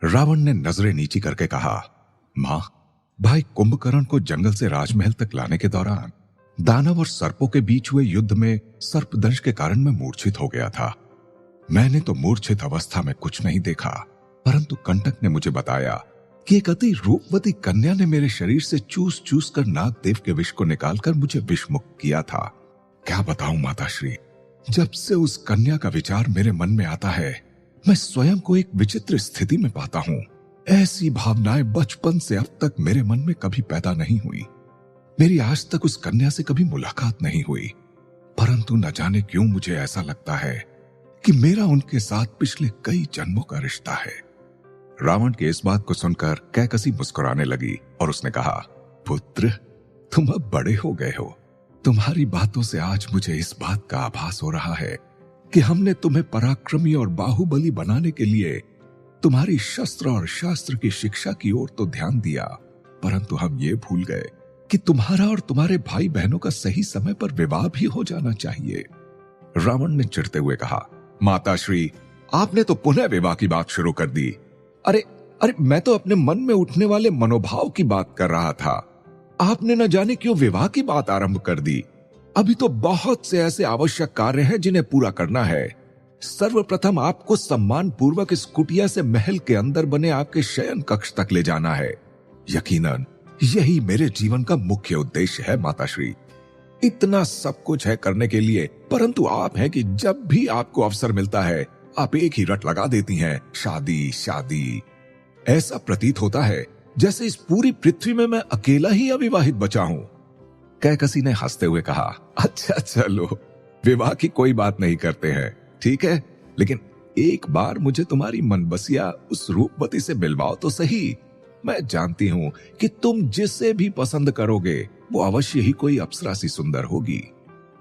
रावण ने नजरें नीची करके कहा, मां, भाई कुंभकर्ण को जंगल से राजमहल तक लाने के दौरान दानव और सर्पों के बीच हुए युद्ध में सर्पदंश के कारण मैं मूर्छित हो गया था। मैंने तो मूर्छित अवस्था में कुछ नहीं देखा, परंतु कंटक ने मुझे बताया कि एक अति रूपवती कन्या ने मेरे शरीर से चूस चूस कर नागदेव के विष को निकालकर मुझे विषमुक्त किया था। क्या बताऊं माताश्री, जब से उस कन्या का विचार मेरे मन में आता है, मैं स्वयं को एक विचित्र स्थिति में पाता हूं। ऐसी भावनाएं बचपन से अब तक मेरे मन में कभी पैदा नहीं हुई। मेरी आज तक उस कन्या से कभी मुलाकात नहीं हुई, परंतु न जाने क्यों मुझे ऐसा लगता है कि मेरा उनके साथ पिछले कई जन्मों का रिश्ता है। रावण की इस बात को सुनकर कैकसी मुस्कुराने लगी और उसने कहा, पुत्र, तुम अब बड़े हो गए हो। तुम्हारी बातों से आज मुझे इस बात का आभास हो रहा है कि हमने तुम्हें पराक्रमी और बाहुबली बनाने के लिए तुम्हारी शस्त्र और शास्त्र की शिक्षा की ओर तो ध्यान दिया, परंतु हम ये भूल गए कि तुम्हारा और तुम्हारे भाई बहनों का सही समय पर विवाह भी हो जाना चाहिए। रावण ने चिढ़ते हुए कहा, माताश्री, आपने तो पुनः विवाह की बात शुरू कर दी। अरे अरे, मैं तो अपने मन में उठने वाले मनोभाव की बात कर रहा था। आपने न जाने क्यों विवाह की बात आरंभ कर दी। अभी तो बहुत से ऐसे आवश्यक कार्य हैं जिन्हें पूरा करना है। सर्वप्रथम आपको सम्मान पूर्वक इस कुटिया से महल के अंदर बने आपके शयन कक्ष तक ले जाना है। यकीनन यही मेरे जीवन का मुख्य उद्देश्य है माताश्री। इतना सब कुछ है करने के लिए, परंतु आप हैं कि जब भी आपको अवसर मिलता है आप एक ही रट लगा देती हैं, शादी शादी। ऐसा प्रतीत होता है जैसे इस पूरी पृथ्वी में मैं अकेला ही अविवाहित बचा हूं। कैकसी ने हंसते हुए कहा, अच्छा चलो, विवाह की कोई बात नहीं करते हैं, ठीक है, लेकिन एक बार मुझे तुम्हारी मनबसिया उस रूपवती से मिलवाओ तो सही। मैं जानती हूं कि तुम जिसे भी पसंद करोगे वो अवश्य ही कोई अप्सरा सी सुंदर होगी।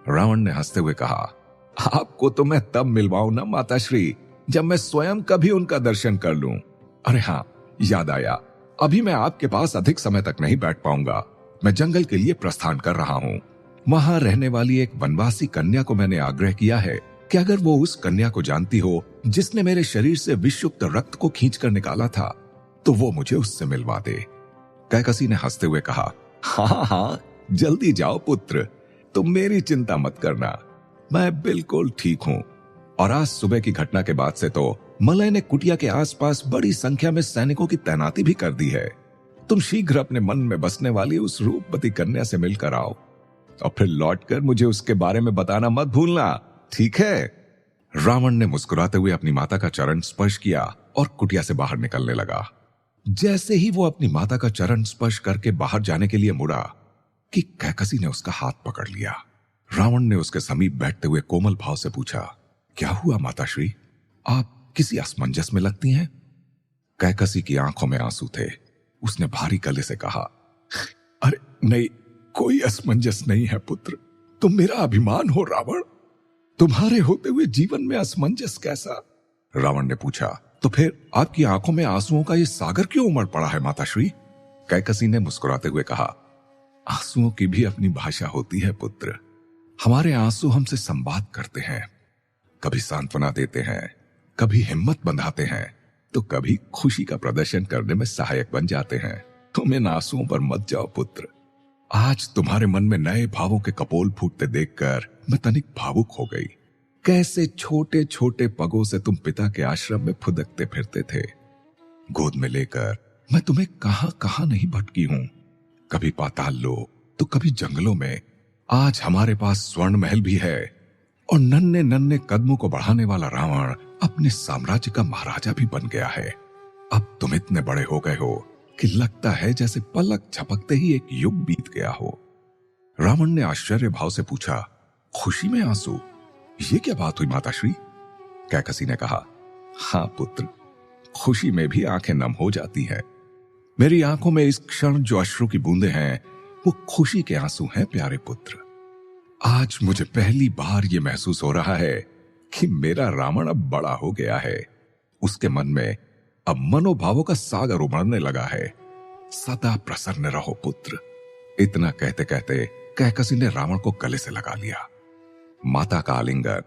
रावण ने हंसते हुए कहा, आपको तो मैं तब मिलवाऊं ना माताश्री, जब मैं स्वयं कभी उनका दर्शन कर लूं। अरे हाँ, याद आया, अभी मैं आपके पास अधिक समय तक नहीं बैठ पाऊंगा। मैं जंगल के लिए प्रस्थान कर रहा हूं। वहां रहने वाली एक वनवासी कन्या को मैंने आग्रह किया है कि अगर वो उस कन्या को जानती हो जिसने मेरे शरीर से विषयुक्त रक्त को खींचकर निकाला था, तो वो मुझे उससे मिलवा दे। कैकसी ने हंसते हुए कहा, हाँ हाँ, जल्दी जाओ पुत्र, तुम मेरी चिंता मत करना, मैं बिल्कुल ठीक हूं। और आज सुबह की घटना के बाद से तो मलय ने कुटिया के आसपास बड़ी संख्या में सैनिकों की तैनाती भी कर दी है। तुम शीघ्र अपने मन में बसने वाली उस रूपवती कन्या से मिलकर आओ और फिर लौटकर मुझे उसके बारे में बताना मत भूलना, ठीक है? रावण ने मुस्कुराते हुए अपनी माता का चरण स्पर्श किया और कुटिया से बाहर निकलने लगा। जैसे ही वो अपनी माता का चरण स्पर्श करके बाहर जाने के लिए मुड़ा कि कैकसी ने उसका हाथ पकड़ लिया। रावण ने उसके समीप बैठते हुए कोमल भाव से पूछा, क्या हुआ माताश्री, आप किसी असमंजस में लगती हैं? कैकसी की आंखों में आंसू थे। उसने भारी गले से कहा, अरे नहीं, कोई असमंजस नहीं है पुत्र, तुम मेरा अभिमान हो रावण। तुम्हारे होते हुए जीवन में असमंजस कैसा? रावण ने पूछा, तो फिर आपकी आंखों में आंसुओं का ये सागर क्यों उमड़ पड़ा है माताश्री? कैकसी ने मुस्कुराते हुए कहा, आंसुओं की भी अपनी भाषा होती है पुत्र। हमारे आंसू हमसे संवाद करते हैं, कभी सांत्वना देते हैं, कभी हिम्मत बंधाते हैं, तो कभी खुशी का प्रदर्शन करने में सहायक बन जाते हैं। तुम इन आंसुओं पर मत जाओ पुत्र। आज तुम्हारे मन में नए भावों के कपोल फूटते देखकर मैं तनिक भावुक हो गई। कैसे छोटे छोटे पगों से तुम पिता के आश्रम में फुदकते फिरते थे। गोद में लेकर मैं तुम्हें कहां कहां नहीं भटकी हूं, कभी पाताल लोक तो कभी जंगलों में। आज हमारे पास स्वर्ण महल भी है और नन्हे नन्हे कदमों को बढ़ाने वाला रावण अपने साम्राज्य का महाराजा भी बन गया है। अब तुम इतने बड़े हो गए हो कि लगता है जैसे पलक झपकते ही एक युग बीत गया हो। रावण ने आश्चर्य भाव से पूछा, खुशी में आंसू, ये क्या बात हुई माताश्री? कैकसी ने कहा, हाँ पुत्र, खुशी में भी आंखें नम हो जाती हैं। मेरी आंखों में इस क्षण जो अश्रु की बूंदें हैं वो खुशी के आंसू हैं प्यारे पुत्र। आज मुझे पहली बार ये महसूस हो रहा है कि मेरा रावण अब बड़ा हो गया है। उसके मन में अब मनोभावों का सागर उमड़ने लगा है। सदा प्रसन्न रहो पुत्र। इतना कहते कहते कैकसी ने रावण को गले से लगा लिया। माता का आलिंगन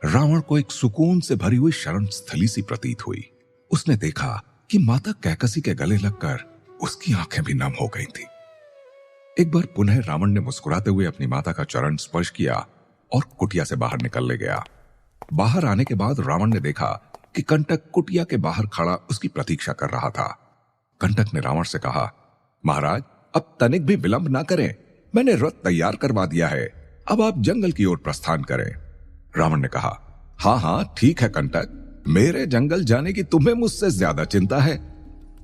रावण को एक सुकून से भरी हुई शरण स्थली सी प्रतीत हुई। उसने देखा कि माता कैकसी के गले लगकर उसकी आंखें भी नम हो गई थी। एक बार पुनः रावण ने मुस्कुराते हुए अपनी माता का चरण स्पर्श किया और कुटिया से बाहर निकलने गया। बाहर आने के बाद रावण ने देखा कि कंटक कुटिया के बाहर खड़ा उसकी प्रतीक्षा कर रहा था। कंटक ने रावण से कहा, महाराज, अब तनिक भी विलंब ना करें, मैंने रथ तैयार करवा दिया है, अब आप जंगल की ओर प्रस्थान करें। रावण ने कहा, हाँ हाँ ठीक है कंटक, मेरे जंगल जाने की तुम्हें मुझसे ज्यादा चिंता है।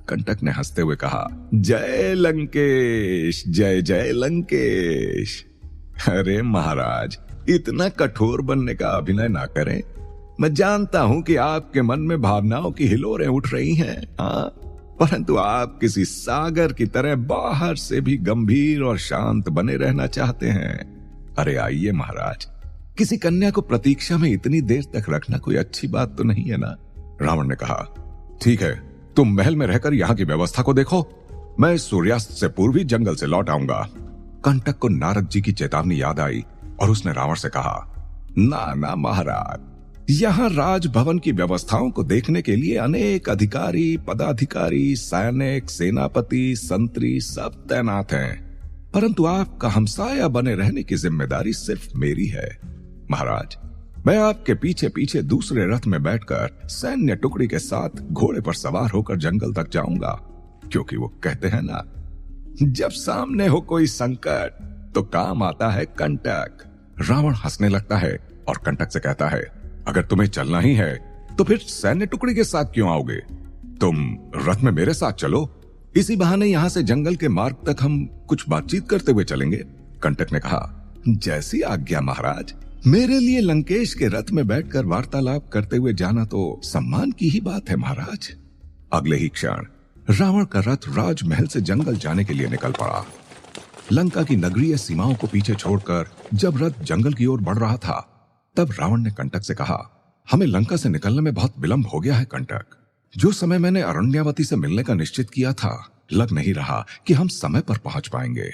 कंटक ने हंसते हुए कहा, जय लंकेश, जय जय लंकेश। अरे महाराज, इतना कठोर बनने का अभिनय ना करें। मैं जानता हूं कि आपके मन में भावनाओं की हिलोरें उठ रही हैं, हाँ, परंतु आप किसी सागर की तरह बाहर से भी गंभीर और शांत बने रहना चाहते हैं। अरे आइए महाराज, किसी कन्या को प्रतीक्षा में इतनी देर तक रखना कोई अच्छी बात तो नहीं है ना। रावण ने कहा, ठीक है, तुम महल में रहकर यहाँ की व्यवस्था को देखो, मैं सूर्यास्त से पूर्व ही जंगल से लौट आऊंगा। कंटक को नारद जी की चेतावनी याद आई और उसने रावण से कहा, ना ना महाराज, यहाँ राजभवन की व्यवस्थाओं को देखने के लिए अनेक अधिकारी, पदाधिकारी, सैनिक, सेनापति, संतरी सब तैनात हैं, परंतु आपका हमसाया बने रहने की जिम्मेदारी सिर्फ मेरी है। महाराज, मैं आपके पीछे पीछे दूसरे रथ में बैठकर सैन्य टुकड़ी के साथ घोड़े पर सवार होकर जंगल तक जाऊंगा, क्योंकि वो कहते हैं ना, जब सामने हो कोई संकट तो काम आता है कंटक। रावण हंसने लगता है और कंटक से कहता है, अगर तुम्हें चलना ही है तो फिर सैन्य टुकड़ी के साथ क्यों आओगे? तुम रथ में मेरे साथ चलो, इसी बहाने यहां से जंगल के मार्ग तक हम कुछ बातचीत करते हुए चलेंगे। कंटक ने कहा, जैसी आज्ञा महाराज। मेरे लिए लंकेश के रथ में बैठकर वार्तालाप करते हुए जाना तो सम्मान की ही बात है महाराज। अगले ही क्षण रावण का रथ राजमहल से जंगल जाने के लिए निकल पड़ा। लंका की नगरीय सीमाओं को पीछे छोड़कर जब रथ जंगल की ओर बढ़ रहा था, तब रावण ने कंटक से कहा, हमें लंका से निकलने में बहुत विलंब हो गया है कंटक। जो समय मैंने अरण्यावती से मिलने का निश्चित किया था, लग नहीं रहा कि हम समय पर पहुंच पाएंगे।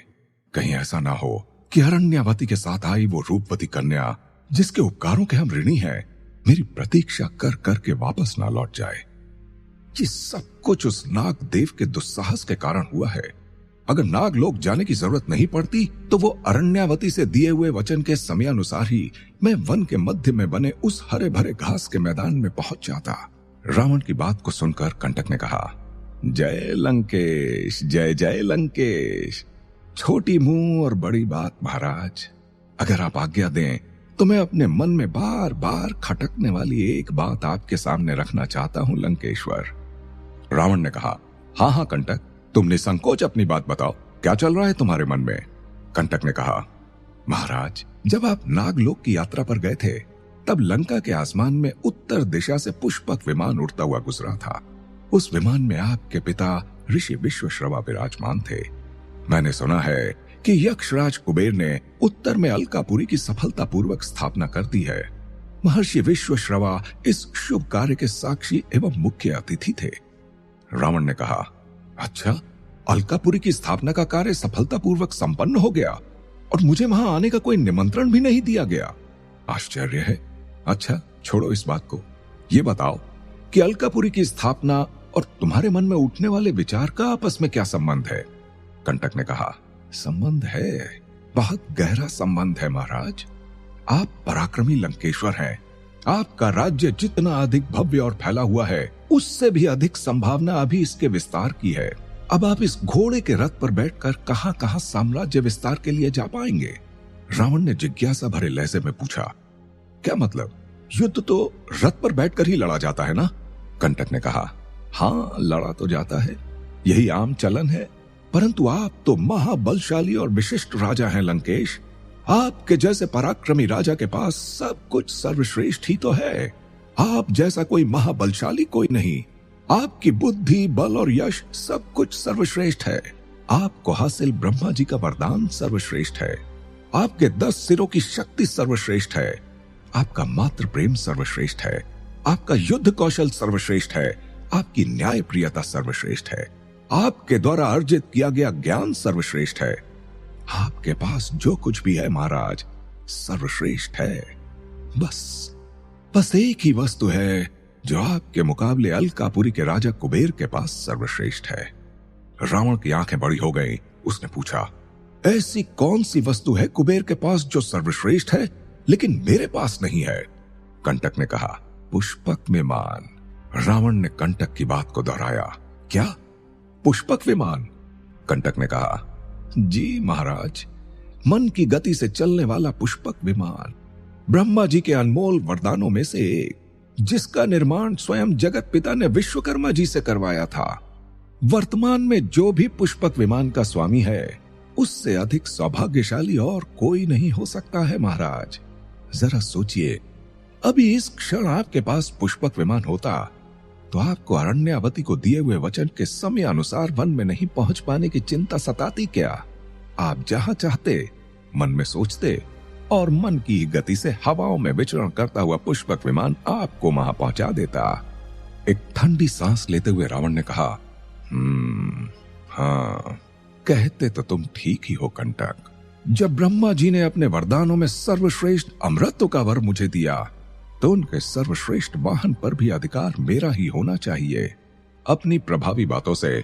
कहीं ऐसा ना हो कि अरण्यावती के साथ आई वो रूपवती कन्या, जिसके उपकारों के हम ऋणी हैं, मेरी प्रतीक्षा कर कर के वापस ना लौट जाए। ये सब कुछ उस नाग देव के दुस्साहस के कारण हुआ है। अगर नाग लोग जाने की जरूरत नहीं पड़ती तो वो अरण्यावती से दिए हुए वचन के समयानुसार ही मैं वन के मध्य में बने उस हरे भरे घास के मैदान में पहुंच जाता। रावण की बात को सुनकर कंटक ने कहा, जय लंकेश, जय जय लंकेश। छोटी मुंह और बड़ी बात महाराज। अगर आप आज्ञा दें तो मैं अपने मन में बार बार खटकने वाली एक बात आपके सामने रखना चाहता हूं लंकेश्वर। रावण ने कहा, हाँ हाँ कंटक, तुम निसंकोच अपनी बात बताओ, क्या चल रहा है तुम्हारे मन में? कंटक ने कहा, महाराज, जब आप नागलोक की यात्रा पर गए थे, तब लंका के आसमान में उत्तर दिशा से पुष्पक विमान उड़ता हुआ गुजरा था। उस विमान में आपके पिता ऋषि विश्वश्रवा विराजमान थे। मैंने सुना है कि यक्षराज कुबेर ने उत्तर में अलकापुरी की सफलतापूर्वक स्थापना कर दी है। महर्षि विश्वश्रवा इस शुभ कार्य के साक्षी एवं मुख्य अतिथि थे। रावण ने कहा, अच्छा, अलकापुरी की स्थापना का कार्य सफलतापूर्वक संपन्न हो गया और मुझे वहां आने का कोई निमंत्रण भी नहीं दिया गया। आश्चर्य है। अच्छा, छोड़ो इस बात को, ये बताओ कि अलकापुरी की स्थापना और तुम्हारे मन में उठने वाले विचार का आपस में क्या संबंध है? कंटक ने कहा, संबंध है, बहुत गहरा संबंध है महाराज। आप पराक्रमी लंकेश्वर हैं। आपका राज्य जितना अधिक भव्य और फैला हुआ है, उससे भी अधिक संभावना अभी इसके विस्तार की है। अब आप इस घोड़े के रथ पर बैठकर कहां कहां साम्राज्य विस्तार के लिए जा पाएंगे? रावण ने जिज्ञासा भरे लहजे में पूछा। क्या मतलब? युद्ध तो रथ पर बैठकर ही लड़ा जाता है ना? कंटक ने कहा, हाँ, लड़ा तो जाता है, यही आम चलन है, परंतु आप तो महाबलशाली और विशिष्ट राजा हैं लंकेश। आपके जैसे पराक्रमी राजा के पास सब कुछ सर्वश्रेष्ठ ही तो है। आप जैसा कोई महाबलशाली कोई नहीं। आपकी बुद्धि, बल और यश सब कुछ सर्वश्रेष्ठ है। आपको हासिल ब्रह्मा जी का वरदान सर्वश्रेष्ठ है। आपके 10 सिरों की शक्ति सर्वश्रेष्ठ है। आपका मातृ प्रेम सर्वश्रेष्ठ है। आपका युद्ध कौशल सर्वश्रेष्ठ है। आपकी न्याय प्रियता सर्वश्रेष्ठ है। आपके द्वारा अर्जित किया गया ज्ञान सर्वश्रेष्ठ है। आपके पास जो कुछ भी है महाराज, सर्वश्रेष्ठ है। बस एक ही वस्तु है जो आपके मुकाबले अलकापुरी के राजा कुबेर के पास सर्वश्रेष्ठ है। रावण की आंखें बड़ी हो गईं। उसने पूछा, ऐसी कौन सी वस्तु है कुबेर के पास जो सर्वश्रेष्ठ है लेकिन मेरे पास नहीं है? कंटक ने कहा, पुष्पक विमान। रावण ने कंटक की बात को दोहराया। क्या? पुष्पक विमान? कंटक ने कहा, जी महाराज, मन की गति से चलने वाला पुष्पक विमान, ब्रह्मा जी के अनमोल वरदानों में से एक, जिसका निर्माण स्वयं जगत पिता ने विश्वकर्मा जी से करवाया था। वर्तमान में जो भी पुष्पक विमान का स्वामी है, उससे अधिक सौभाग्यशाली और कोई नहीं हो सकता है महाराज। जरा सोचिए, अभी इस क्षण आपके पास पुष्पक विमान होता तो आपको अरण्यावती को दिए हुए वचन के समय अनुसार वन में नहीं पहुंच पाने की चिंता सताती क्या? आप जहां चाहते मन में सोचते और मन की गति से हवाओं में विचरण करता हुआ पुष्पक विमान आपको वहां पहुंचा देता। एक ठंडी सांस लेते हुए रावण ने कहा, हाँ, कहते तो तुम ठीक ही हो कंटक। जब ब्रह्मा जी ने अपने वरदानों में सर्वश्रेष्ठ अमृत का वर मुझे दिया, तो उनके सर्वश्रेष्ठ वाहन पर भी अधिकार मेरा ही होना चाहिए। अपनी प्रभावी बातों से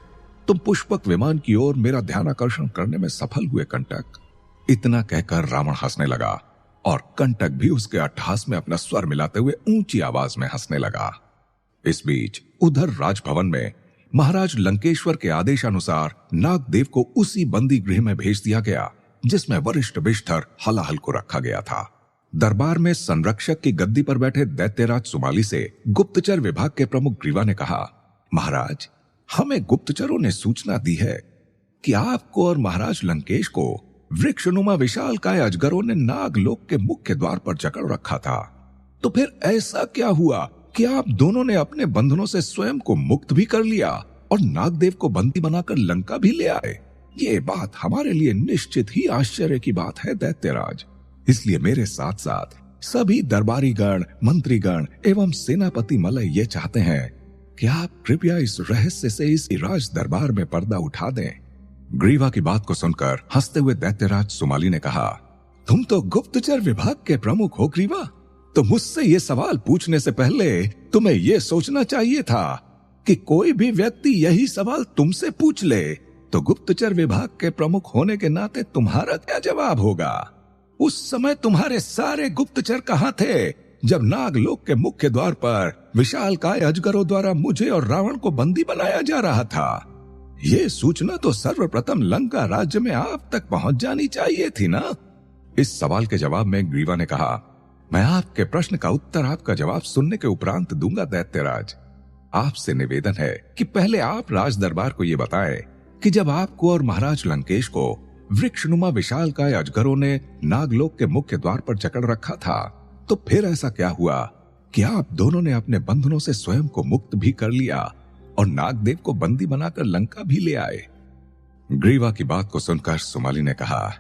तुम पुष्पक विमान की ओर मेरा ध्यान आकर्षण करने में सफल हुए कंटक। इतना कहकर रावण हंसने लगा और कंटक भी उसके अट्टहास में अपना स्वर मिलाते हुए ऊंची आवाज में हंसने लगा। इस बीच उधर राजभवन में महाराज लंकेश्वर के आदेशानुसार नागदेव को उसी बंदी गृह में भेज दिया गया जिसमें वरिष्ठ विष्ठर हलाहल को रखा गया था। दरबार में संरक्षक की गद्दी पर बैठे दैत्यराज सुमाली से गुप्तचर विभाग के प्रमुख ग्रीवा ने कहा, महाराज, हमें गुप्तचरों ने सूचना दी है कि आपको और महाराज लंकेश को वृक्षनुमा विशालकाय अजगरों ने नागलोक के मुख्य द्वार पर जकड़ रखा था। तो फिर ऐसा क्या हुआ कि आप दोनों ने अपने बंधनों से स्वयं को मुक्त भी कर लिया और नागदेव को बंदी बनाकर लंका भी ले आए? ये बात हमारे लिए निश्चित ही आश्चर्य की बात है दैत्यराज। इसलिए मेरे साथ साथ सभी दरबारी गण, मंत्रीगण एवं सेनापति मलय ये चाहते हैं कि आप कृपया इस रहस्य से इस राज दरबार में पर्दा उठा दें। ग्रीवा की बात को सुनकर हंसते हुए दैत्यराज सुमाली ने कहा, तुम तो गुप्तचर विभाग के प्रमुख हो ग्रीवा, तो मुझसे ये सवाल पूछने से पहले तुम्हें ये सोचना चाहिए था कि कोई भी व्यक्ति यही सवाल तुमसे पूछ ले तो गुप्तचर विभाग के प्रमुख होने के नाते तुम्हारा क्या जवाब होगा? उस समय तुम्हारे सारे गुप्तचर कहां थे जब नागलोक के मुख्य द्वार पर विशालकाय अजगरों द्वारा मुझे और रावण को बंदी बनाया जा रहा था? ये सूचना तो सर्वप्रथम लंका राज्य में आप तक पहुंच जानी चाहिए थी ना? इस सवाल के जवाब में ग्रीवा ने कहा, मैं आपके प्रश्न का उत्तर आपका जवाब सुनने के उपरांत दूंगा दैत्यराज। आपसे निवेदन है कि पहले आप राज दरबार को ये बताएं कि जब आपको और महाराज लंकेश को वृक्षनुमा विशालकाय अजगरों ने नागलोक के मुख्य द्वार पर जकड़ रखा था, तो फिर ऐसा क्या हुआ कि आप दोनों ने अपने बंधनों से स्वयं को मुक्त भी कर लिया और नागदेव को बंदी बनाकर लंका भी ले आए? ग्रीवा की बात को सुनकर सुमाली ने कहा,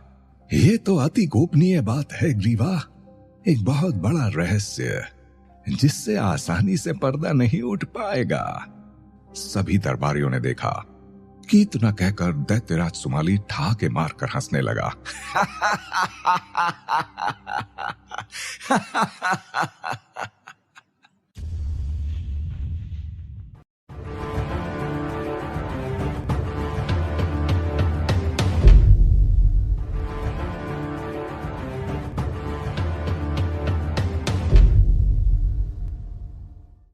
यह तो अति गोपनीय बात है ग्रीवा, एक बहुत बड़ा रहस्य जिससे आसानी से पर्दा नहीं उठ पाएगा। सभी दरबारियों ने देखा कि इतना कहकर दैत्यराज सुमाली ठहाके मारकर हंसने लगा।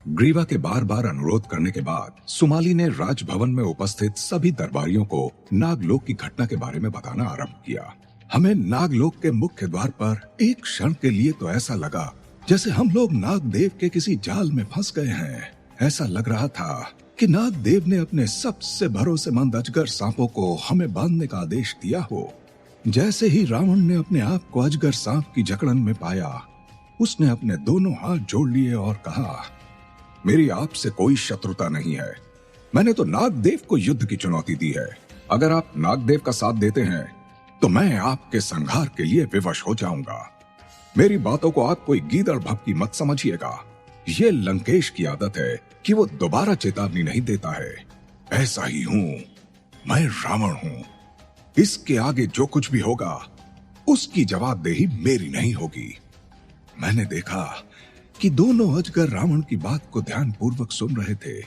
ग्रीवा के बार बार अनुरोध करने के बाद सुमाली ने राजभवन में उपस्थित सभी दरबारियों को नागलोक की घटना के बारे में बताना आरंभ किया। हमें नागलोक के मुख्य द्वार पर एक क्षण के लिए तो ऐसा लगा जैसे हम लोग नागदेव के किसी जाल में फंस गए हैं। ऐसा लग रहा था कि नागदेव ने अपने सबसे भरोसेमंद अजगर सांपों को हमें बांधने का आदेश दिया हो। जैसे ही रावण ने अपने आप को अजगर सांप की जकड़न में पाया, उसने अपने दोनों हाथ जोड़ लिए और कहा, मेरी आपसे कोई शत्रुता नहीं है। मैंने तो नागदेव को युद्ध की चुनौती दी है। अगर आप नागदेव का साथ देते हैं तो मैं आपके संहार के लिए विवश हो जाऊंगा। मेरी बातों को आप कोई गीदड़ भपकी मत समझिएगा। ये लंकेश की आदत है कि वो दोबारा चेतावनी नहीं देता है। ऐसा ही हूं, मैं रावण हूं। इसके आगे जो कुछ भी होगा उसकी जवाबदेही मेरी नहीं होगी। मैंने देखा कि दोनों अजगर रावण की बात को ध्यानपूर्वक सुन रहे थे।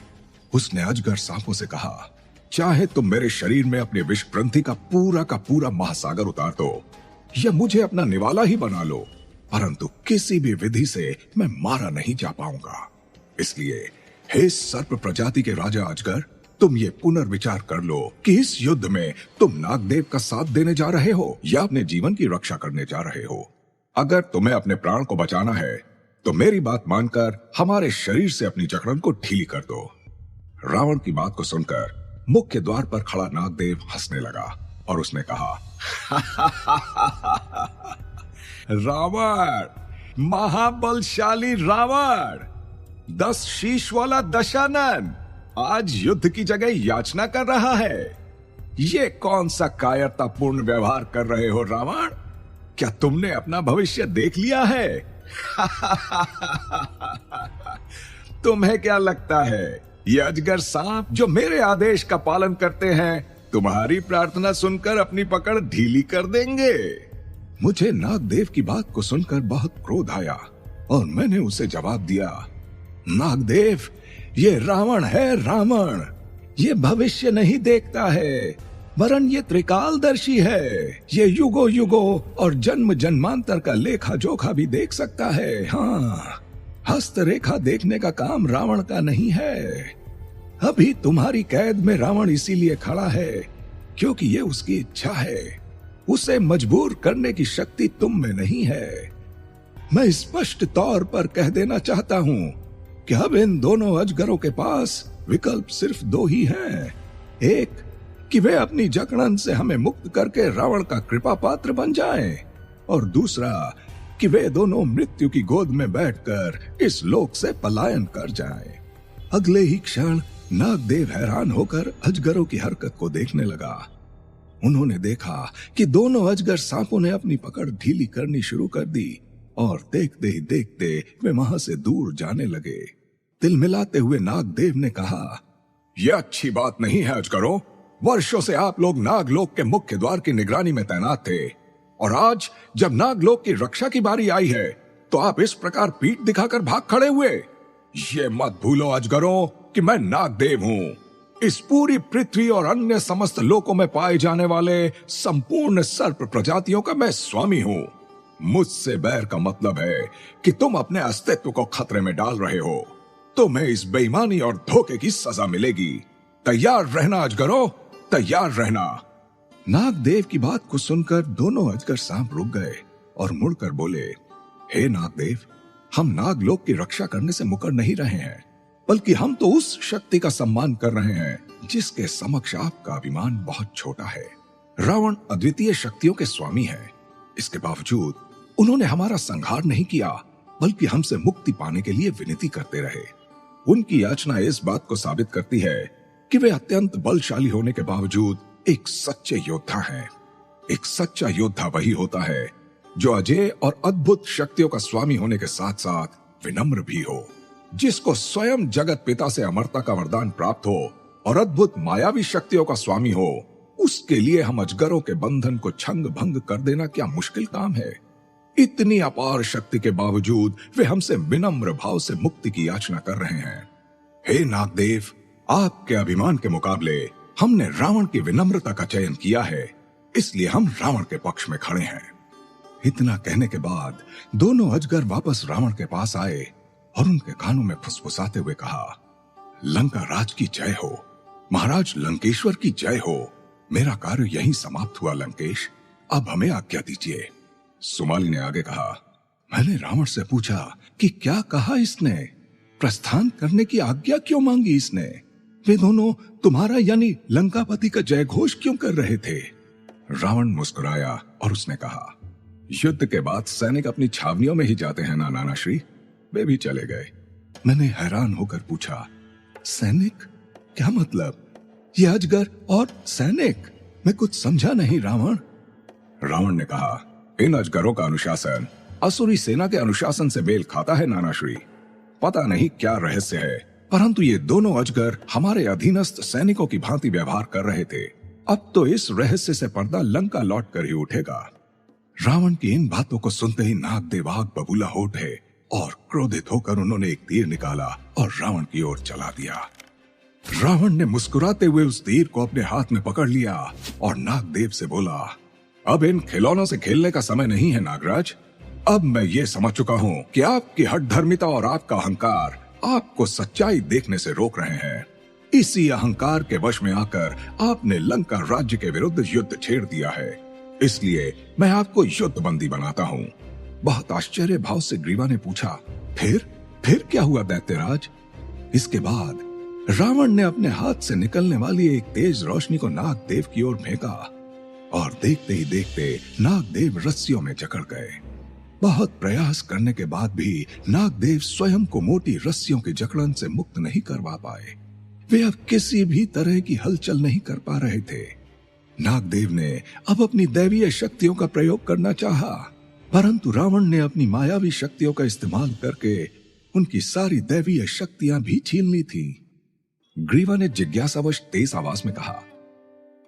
उसने अजगर सांपों से कहा, चाहे तुम मेरे शरीर में अपने विष ग्रंथि का पूरा महासागर उतार दो या मुझे अपना निवाला ही बना लो, परंतु किसी भी विधि से मैं मारा नहीं जा पाऊंगा। इसलिए हे सर्प प्रजाति के राजा अजगर, तुम ये पुनर्विचार कर लो कि इस युद्ध में तुम नागदेव का साथ देने जा रहे हो या अपने जीवन की रक्षा करने जा रहे हो। अगर तुम्हें अपने प्राण को बचाना है तो मेरी बात मानकर हमारे शरीर से अपनी जकड़न को ढीली कर दो। रावण की बात को सुनकर मुख्य द्वार पर खड़ा नागदेव हंसने लगा और उसने कहा, रावण, महाबलशाली रावण, 10 शीश वाला दशानन आज युद्ध की जगह याचना कर रहा है। ये कौन सा कायरतापूर्ण व्यवहार कर रहे हो रावण? क्या तुमने अपना भविष्य देख लिया है? तुम्हें क्या लगता है ये अजगर सांप जो मेरे आदेश का पालन करते हैं तुम्हारी प्रार्थना सुनकर अपनी पकड़ ढीली कर देंगे? मुझे नागदेव की बात को सुनकर बहुत क्रोध आया और मैंने उसे जवाब दिया, नागदेव, ये रावण है, रावण। ये भविष्य नहीं देखता है, वरन ये त्रिकालदर्शी है। ये युगो युगो और जन्म जन्मांतर का लेखा जोखा भी देख सकता है। हाँ, हस्तरेखा देखने का काम रावण का नहीं है। अभी तुम्हारी कैद में रावण इसीलिए खड़ा है क्योंकि ये उसकी इच्छा है। उसे मजबूर करने की शक्ति तुम में नहीं है। मैं स्पष्ट तौर पर कह देना चाहता हूं कि अब इन दोनों अजगरों के पास विकल्प सिर्फ 2 ही हैं। एक, कि वे अपनी जकड़न से हमें मुक्त करके रावण का कृपा पात्र बन जाएं, और दूसरा कि वे दोनों मृत्यु की गोद में बैठकर इस लोक से पलायन कर जाएं। अगले ही क्षण नागदेव हैरान होकर अजगरों की हरकत को देखने लगा। उन्होंने देखा कि दोनों अजगर सांपों ने अपनी पकड़ ढीली करनी शुरू कर दी और देखते ही देखते वे वहां से दूर जाने लगे। तिलमिलाते हुए नागदेव ने कहा, यह अच्छी बात नहीं है अजगरों। वर्षों से आप लोग नागलोक के मुख्य द्वार की निगरानी में तैनात थे, और आज जब नागलोक की रक्षा की बारी आई है तो आप इस प्रकार पीठ दिखाकर भाग खड़े हुए। ये मत भूलो अजगरों कि मैं नागदेव हूँ। इस पूरी पृथ्वी और अन्य समस्त लोकों में पाए जाने वाले संपूर्ण सर्प प्रजातियों का मैं स्वामी हूँ। मुझसे बैर का मतलब है कि तुम अपने अस्तित्व को खतरे में डाल रहे हो। तुम्हें इस बेईमानी और धोखे की सजा मिलेगी। तैयार रहना अजगरों, तैयार रहना। नागदेव की बात को सुनकर दोनों अजगर सांप रुक गए और मुड़कर बोले, हे नागदेव, हम नागलोक की रक्षा करने से मुकर नहीं रहे हैं, बल्कि हम तो उस शक्ति का सम्मान कर रहे हैं जिसके समक्ष आपका अभिमान बहुत छोटा है। रावण अद्वितीय शक्तियों के स्वामी है। इसके बावजूद उन्होंने हमारा संहार नहीं किया, बल्कि हमसे मुक्ति पाने के लिए विनती करते रहे। उनकी याचना इस बात को साबित करती है कि वे अत्यंत बलशाली होने के बावजूद एक सच्चे योद्धा हैं। एक सच्चा योद्धा वही होता है जो अजय और अद्भुत शक्तियों का स्वामी होने के साथ साथ विनम्र भी हो, जिसको स्वयं जगत पिता से अमरता का वरदान प्राप्त हो और अद्भुत मायावी शक्तियों का स्वामी हो। उसके लिए हम अजगरों के बंधन को छंग भंग कर देना क्या मुश्किल काम है। इतनी अपार शक्ति के बावजूद वे हमसे विनम्र भाव से मुक्ति की याचना कर रहे हैं। हे नागदेव, आपके अभिमान के मुकाबले हमने रावण की विनम्रता का चयन किया है, इसलिए हम रावण के पक्ष में खड़े हैं। इतना कहने के बाद दोनों अजगर वापस रावण के पास आए और उनके कानों में फुसफुसाते हुए कहा, लंका राज की जय हो, महाराज लंकेश्वर की जय हो। मेरा कार्य यहीं समाप्त हुआ लंकेश, अब हमें आज्ञा दीजिए। सुमाली ने आगे कहा, मैंने रावण से पूछा कि क्या कहा इसने, प्रस्थान करने की आज्ञा क्यों मांगी इसने, वे दोनों तुम्हारा यानी लंकापति का जय घोष क्यों कर रहे थे। रावण मुस्कुराया और उसने कहा, युद्ध के बाद सैनिक अपनी छावनियों में ही जाते हैं ना नानाश्री। वे भी चले गए। मैंने हैरान होकर पूछा, सैनिक क्या मतलब? ये अजगर और सैनिक, मैं कुछ समझा नहीं रावण। रावण ने कहा, इन अजगरों का अनुशासन असुरी सेना के अनुशासन से मेल खाता है नानाश्री। पता नहीं क्या रहस्य है, परंतु ये दोनों अजगर हमारे अधीनस्थ सैनिकों की भांति व्यवहार कर रहे थे। अब तो इस रहस्य से पर्दा लंका लौट कर ही उठेगा। रावण की इन बातों को सुनते ही नागदेव आग बबूला हो उठे और क्रोधित होकर उन्होंने एक तीर निकाला और रावण की ओर चला दिया। रावण ने मुस्कुराते हुए उस तीर को अपने हाथ में पकड़ लिया और नागदेव से बोला, अब इन खिलौनों से खेलने का समय नहीं है नागराज। अब मैं ये समझ चुका हूँ कि आपकी हठधर्मिता और आपका अहंकार आपको सच्चाई देखने से रोक रहे हैं। इसी अहंकार के वश में आकर आपने लंका राज्य के विरुद्ध युद्ध छेड़ दिया है, इसलिए मैं आपको युद्ध बंदी बनाता हूँ। बहुत आश्चर्य भाव से ग्रीवा ने पूछा, फिर क्या हुआ दैत्यराज? इसके बाद रावण ने अपने हाथ से निकलने वाली एक तेज रोशनी को नागदेव की ओर फेंका और देखते ही देखते नागदेव रस्सियों में जकड़ गए। बहुत प्रयास करने के बाद भी नागदेव स्वयं को मोटी रस्सियों की जकड़न से मुक्त नहीं करवा पाए। वे अब किसी भी तरह की हलचल नहीं कर पा रहे थे। नागदेव ने अब अपनी दैवीय शक्तियों का प्रयोग करना चाहा, परंतु रावण ने अपनी मायावी शक्तियों का इस्तेमाल करके उनकी सारी दैवीय शक्तियां भी छीन ली थी। ग्रीवा ने जिज्ञासावश तेज आवाज में कहा,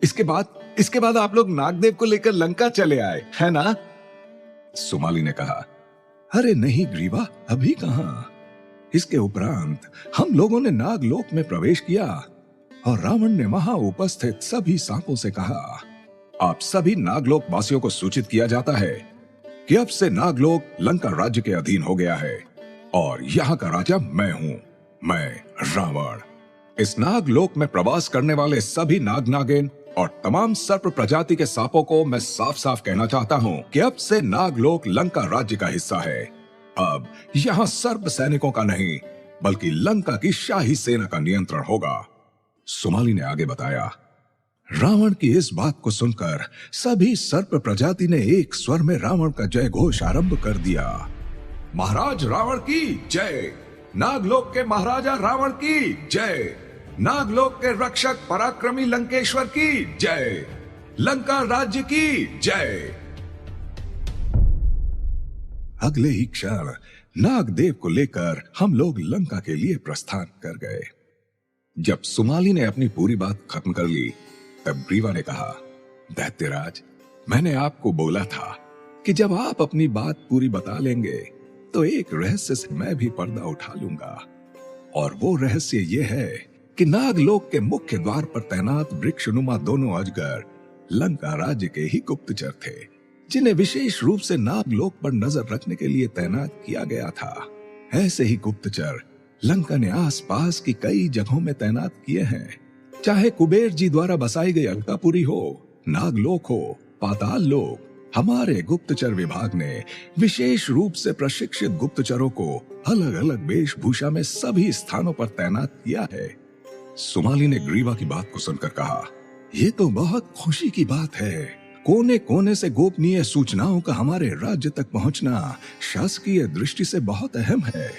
इसके बाद आप लोग नागदेव को लेकर लंका चले आए, है ना? सुमाली ने कहा, अरे नहीं ग्रीवा, अभी कहां। इसके उपरांत हम लोगों ने नागलोक में प्रवेश किया और रावण ने वहां उपस्थित सभी सांपों से कहा, आप सभी नागलोक वासियों को सूचित किया जाता है कि अब से नागलोक लंका राज्य के अधीन हो गया है और यहाँ का राजा मैं हूँ, मैं रावण। इस नागलोक में प्रवास करने वाले सभी नाग नागिन और तमाम सर्प प्रजाति के सांपों को मैं साफ साफ कहना चाहता हूँ कि अब से नागलोक लंका राज्य का हिस्सा है। अब यहाँ सर्प सैनिकों का नहीं बल्कि लंका की शाही सेना का नियंत्रण होगा। सुमाली ने आगे बताया, रावण की इस बात को सुनकर सभी सर्प प्रजाति ने एक स्वर में रावण का जय घोष आरंभ कर दिया। महाराज रावण की जय, नागलोक के महाराजा रावण की जय, नागलोक के रक्षक पराक्रमी लंकेश्वर की जय, लंका राज्य की जय। अगले ही क्षण नागदेव को लेकर हम लोग लंका के लिए प्रस्थान कर गए। जब सुमाली ने अपनी पूरी बात खत्म कर ली तब ग्रीवा ने कहा, दैत्यराज, मैंने आपको बोला था कि जब आप अपनी बात पूरी बता लेंगे तो एक रहस्य से मैं भी पर्दा उठा लूंगा, और वो रहस्य ये है कि नागलोक के मुख्य द्वार पर तैनात वृक्षनुमा दोनों अजगर लंका राज्य के ही गुप्तचर थे, जिन्हें विशेष रूप से नागलोक पर नजर रखने के लिए तैनात किया गया था। ऐसे ही गुप्तचर लंका ने आसपास की कई जगहों में तैनात किए हैं। चाहे कुबेर जी द्वारा बसाई गई अलकापुरी हो, नागलोक हो, पाताल लोक, हमारे गुप्तचर विभाग ने विशेष रूप से प्रशिक्षित गुप्तचरों को अलग अलग वेशभूषा में सभी स्थानों पर तैनात किया है। सुमाली ने ग्रीवा की बात को सुनकर कहा, ये तो बहुत खुशी की बात है। कोने कोने से गोपनीय सूचनाओं का हमारे राज्य तक पहुंचना शासकीय दृष्टि से बहुत अहम है।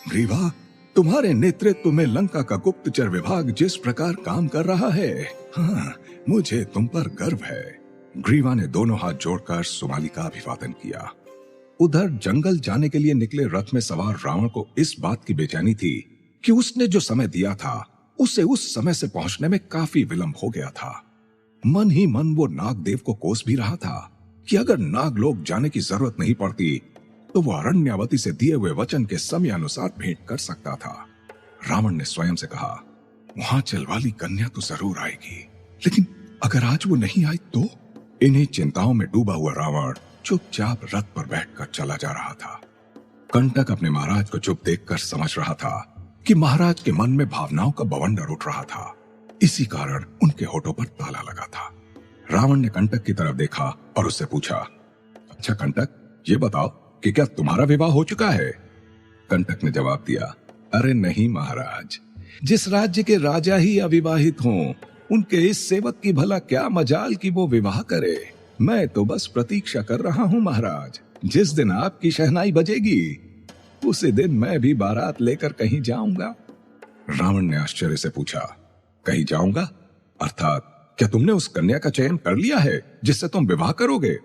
ग्रीवा, तुम्हारे नेतृत्व में लंका का गुप्तचर विभाग जिस प्रकार काम कर रहा है, हाँ, मुझे तुम पर गर्व है। ग्रीवा ने दोनों हाथ जोड़कर सुमाली का अभिवादन किया। उधर जंगल जाने के लिए निकले रथ में सवार रावण को इस बात की बेचैनी थी कि उसने जो समय दिया था उसे उस समय से पहुंचने में काफी विलंब हो गया था। मन ही मन वो नागदेव को कोस भी रहा था कि अगर नागलोक जाने की जरूरत नहीं पड़ती तो वो अरण्यावती से दिए हुए वचन के समय अनुसार भेंट कर सकता था। रावण ने स्वयं से कहा, वहां चल वाली कन्या तो जरूर आएगी, लेकिन अगर आज वो नहीं आई तो? इन्हीं चिंताओं में डूबा हुआ रावण चुपचाप रथ पर बैठकर चला जा रहा था। कंटक अपने महाराज को चुप देखकर समझ रहा था कि महाराज के मन में भावनाओं का बवंडर उठ रहा था। इसी कारण उनके होठों पर ताला लगा था। रावण ने कंटक की तरफ देखा और उससे पूछा, अच्छा कंटक, ये बताओ कि क्या तुम्हारा विवाह हो चुका है? कंटक ने जवाब दिया, अरे नहीं महाराज, जिस राज्य के राजा ही अविवाहित हों, उनके इस सेवक की भला क्या मजाल कि वो विवाह करे। मैं तो बस प्रतीक्षा कर रहा हूँ महाराज। जिस दिन आपकी शहनाई बजेगी उसी दिन मैं भी बारात लेकर कहीं जाऊंगा। रावण ने आश्चर्य से पूछा, कहीं जाऊंगा? अर्थात क्या तुमने उस कन्या का चयन कर लिया है जिससे तुम विवाह करोगे?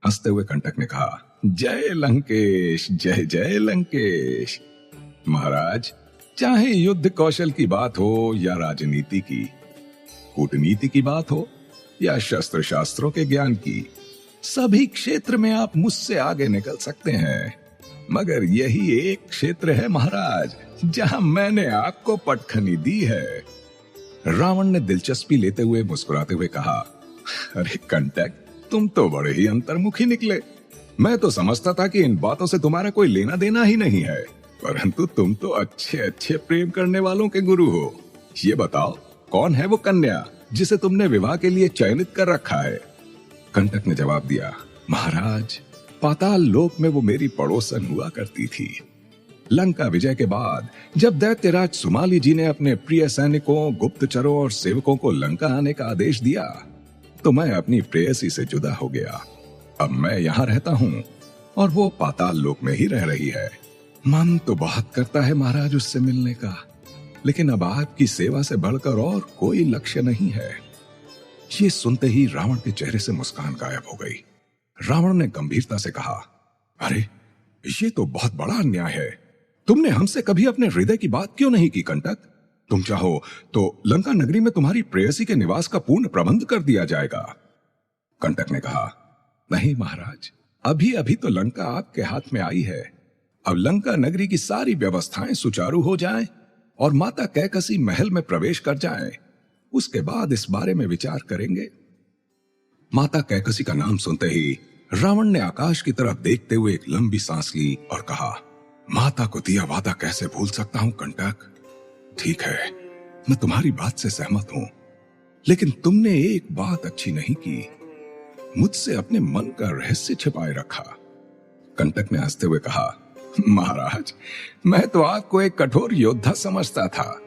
हंसते हुए कंटक ने कहा, जय लंकेश, जय जय लंकेश। महाराज, चाहे युद्ध कौशल की बात हो या राजनीति की, कूटनीति की बात हो या शस्त्र शास्त्रों के ज्ञान की, सभी क्षेत्र में आप मुझसे आगे निकल सकते हैं, मगर यही एक क्षेत्र है महाराज जहां मैंने आपको पटखनी दी है। रावण ने दिलचस्पी लेते हुए मुस्कुराते हुए कहा, अरे कंटक, तुम तो बड़े ही अंतर्मुखी निकले। मैं तो समझता था कि इन बातों से तुम्हारा कोई लेना देना ही नहीं है, परंतु तुम तो अच्छे अच्छे प्रेम करने वालों के गुरु हो। ये बताओ, कौन है वो कन्या जिसे तुमने विवाह के लिए चयनित कर रखा है? कंटक ने जवाब दिया, महाराज, पाताल लोक में वो मेरी पड़ोसन हुआ करती थी। लंका विजय के बाद जब दैत्यराज सुमाली जी ने अपने प्रिय सैनिकों, गुप्तचरों और सेवकों को लंका आने का आदेश दिया तो मैं अपनी प्रेयसी से जुदा हो गया। अब मैं यहाँ रहता हूँ और वो पाताल लोक में ही रह रही है। मन तो बहुत करता है महाराज उससे मिलने का, लेकिन अब आपकी सेवा से बढ़कर और कोई लक्ष्य नहीं है। ये सुनते ही रावण के चेहरे से मुस्कान गायब हो गई। रावण ने गंभीरता से कहा, अरे ये तो बहुत बड़ा अन्याय है। तुमने हमसे कभी अपने हृदय की बात क्यों नहीं की कंटक? तुम चाहो तो लंका नगरी में तुम्हारी प्रेयसी के निवास का पूर्ण प्रबंध कर दिया जाएगा। कंटक ने कहा, नहीं महाराज, अभी अभी तो लंका आपके हाथ में आई है। अब लंका नगरी की सारी व्यवस्थाएं सुचारू हो जाएं और माता कैकसी महल में प्रवेश कर जाएं, उसके बाद इस बारे में विचार करेंगे। माता कैकसी का नाम सुनते ही रावण ने आकाश की तरफ देखते हुए एक लंबी सांस ली और कहा, माता को दिया वादा कैसे भूल सकता हूं कंटक। ठीक है, मैं तुम्हारी बात से सहमत हूं, लेकिन तुमने एक बात अच्छी नहीं की, मुझसे अपने मन का रहस्य छिपाए रखा। कंटक ने हंसते हुए कहा, महाराज, मैं तो आपको एक कठोर योद्धा समझता था,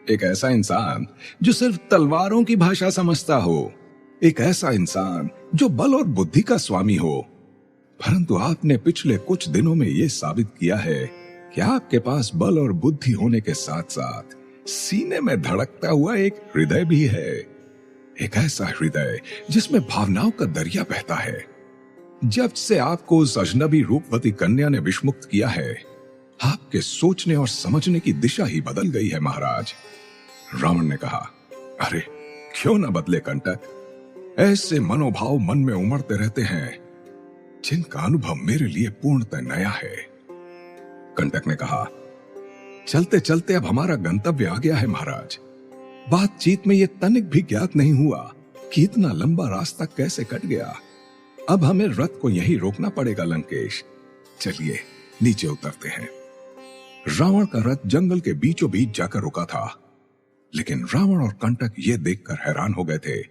एक ऐसा इंसान जो सिर्फ तलवारों की भाषा समझता हो, एक ऐसा इंसान जो बल और बुद्धि का स्वामी हो। परंतु आपने पिछले कुछ दिनों में यह साबित किया है कि आपके पास बल और बुद्धि होने के साथ साथ सीने में धड़कता हुआ एक हृदय भी है, एक ऐसा हृदय जिसमें भावनाओं का दरिया बहता है। जब से आपको उस अजनबी रूपवती कन्या ने विषमुक्त किया है, आपके सोचने और समझने की दिशा ही बदल गई है महाराज। रावण ने कहा, अरे क्यों ना बदले कंटक, ऐसे मनोभाव मन में उमड़ते रहते हैं जिनका अनुभव मेरे लिए पूर्णतः नया है। कंटक ने कहा, चलते चलते अब हमारा गंतव्य आ गया है महाराज। बातचीत में यह तनिक भी ज्ञात नहीं हुआ कि इतना लंबा रास्ता कैसे कट गया। अब हमें रथ को यहीं रोकना पड़ेगा लंकेश। चलिए नीचे उतरते हैं। रावण का रथ जंगल के बीचों बीच जाकर रुका था, लेकिन रावण और कंटक ये देखकर हैरान हो गए थे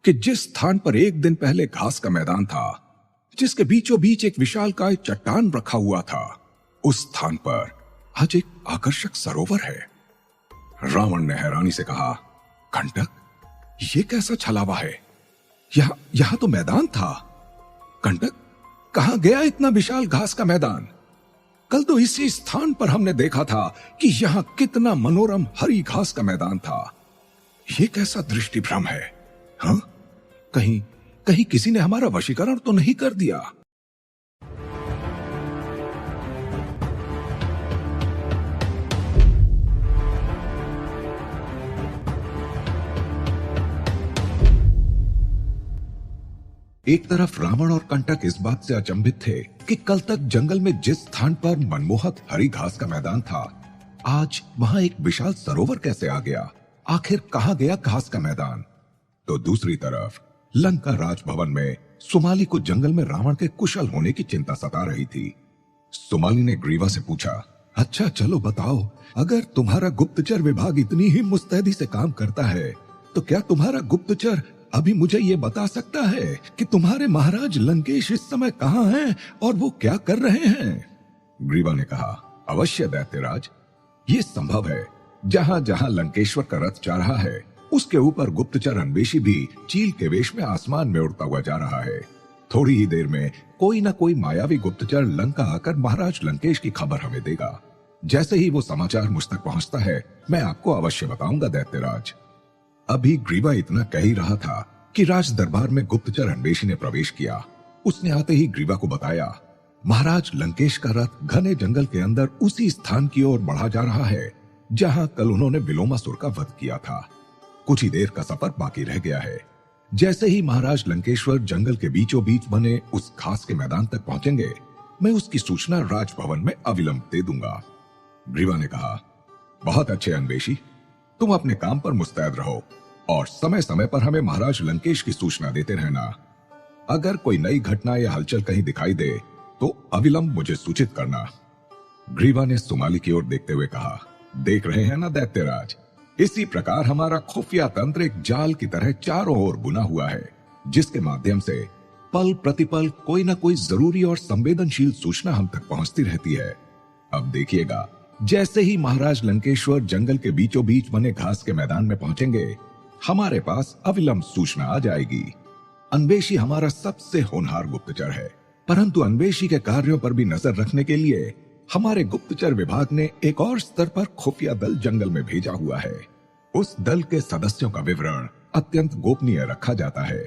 कि जिस स्थान पर एक दिन पहले घास का मैदान था, जिसके बीचों बीच एक विशालकाय चट्टान रखा हुआ था, उस स्थान पर आज एक आकर्षक सरोवर है। रावण ने हैरानी से कहा, कंटक, ये कैसा छलावा है? यहां तो मैदान था। कंटक, कहां गया इतना विशाल घास का मैदान? कल तो इसी स्थान पर हमने देखा था कि यहां कितना मनोरम हरी घास का मैदान था। ये कैसा दृष्टि भ्रम है? हाँ, कहीं किसी ने हमारा वशीकरण तो नहीं कर दिया? एक तरफ रावण और कंटक इस बात से अचंभित थे कि कल तक जंगल में जिस स्थान पर मनमोहक हरी घास का मैदान था, आज वहां एक विशाल सरोवर कैसे आ गया? आखिर कहां गया घास का मैदान? तो दूसरी तरफ लंका राजभवन में सुमाली को जंगल में रावण के कुशल होने की चिंता सता रही थी। सुमाली ने ग्रीवा से पूछा, अच्छा चलो बताओ, अगर तुम्हारा गुप्तचर विभाग इतनी ही मुस्तैदी से काम करता है तो क्या तुम्हारा गुप्तचर अभी मुझे ये बता सकता है कि तुम्हारे महाराज लंकेश इस समय कहां हैं और वो क्या कर रहे हैं? ग्रीवा ने कहा, अवश्य दैत्यराज, ये संभव है। जहां जहां लंकेश्वर का रथ जा रहा है, उसके ऊपर गुप्तचर अन्वेषी भी चील के वेश में आसमान में उड़ता हुआ जा रहा है। थोड़ी ही देर में कोई ना कोई मायावी गुप्तचर लंका आकर महाराज लंकेश की खबर हमें देगा। जैसे ही वो समाचार मुझ तक पहुंचता है, मैं आपको अवश्य बताऊंगा दैत्यराज। अभी ग्रीवा इतना कह ही रहा था कि राज दरबार में गुप्तचर अन्वेषी ने प्रवेश किया। उसने आते ही ग्रीवा को बताया, महाराज लंकेश का रथ घने जंगल के अंदर उसी स्थान की ओर बढ़ा जा रहा है जहां कल उन्होंने विलोमासुर का वध किया था। कुछ ही देर का सफर बाकी रह गया है। जैसे ही महाराज लंकेश्वर जंगल के बीचों बीच बने उस घास के मैदान तक पहुंचेंगे, मैं उसकी सूचना राजभवन में अविलंब दे दूंगा। ग्रीवा ने कहा, बहुत अच्छे अन्वेषी, तुम अपने काम पर मुस्तैद रहो और समय समय पर हमें महाराज लंकेश की सूचना देते रहना। अगर कोई नई घटना या हलचल कहीं दिखाई दे तो अविलंब मुझे सूचित करना। ग्रीवा ने सुमाली की ओर देखते हुए कहा, देख रहे हैं ना दैत्यराज, इसी प्रकार हमारा खुफिया तंत्र एक जाल की तरह चारों ओर बुना हुआ है, जिसके माध्यम से पल प्रतिपल कोई ना कोई जरूरी और संवेदनशील सूचना हम तक पहुंचती रहती है। अब देखिएगा, जैसे ही महाराज लंकेश्वर जंगल के बीचों बीच बने घास के मैदान में पहुंचेंगे, हमारे पास अविलंब सूचना आ जाएगी। अन्वेषी हमारा सबसे होनहार गुप्तचर है, परंतु अन्वेषी के कार्यों पर भी नजर रखने के लिए हमारे गुप्तचर विभाग ने एक और स्तर पर खुफिया दल जंगल में भेजा हुआ है। उस दल के सदस्यों का विवरण अत्यंत गोपनीय रखा जाता है।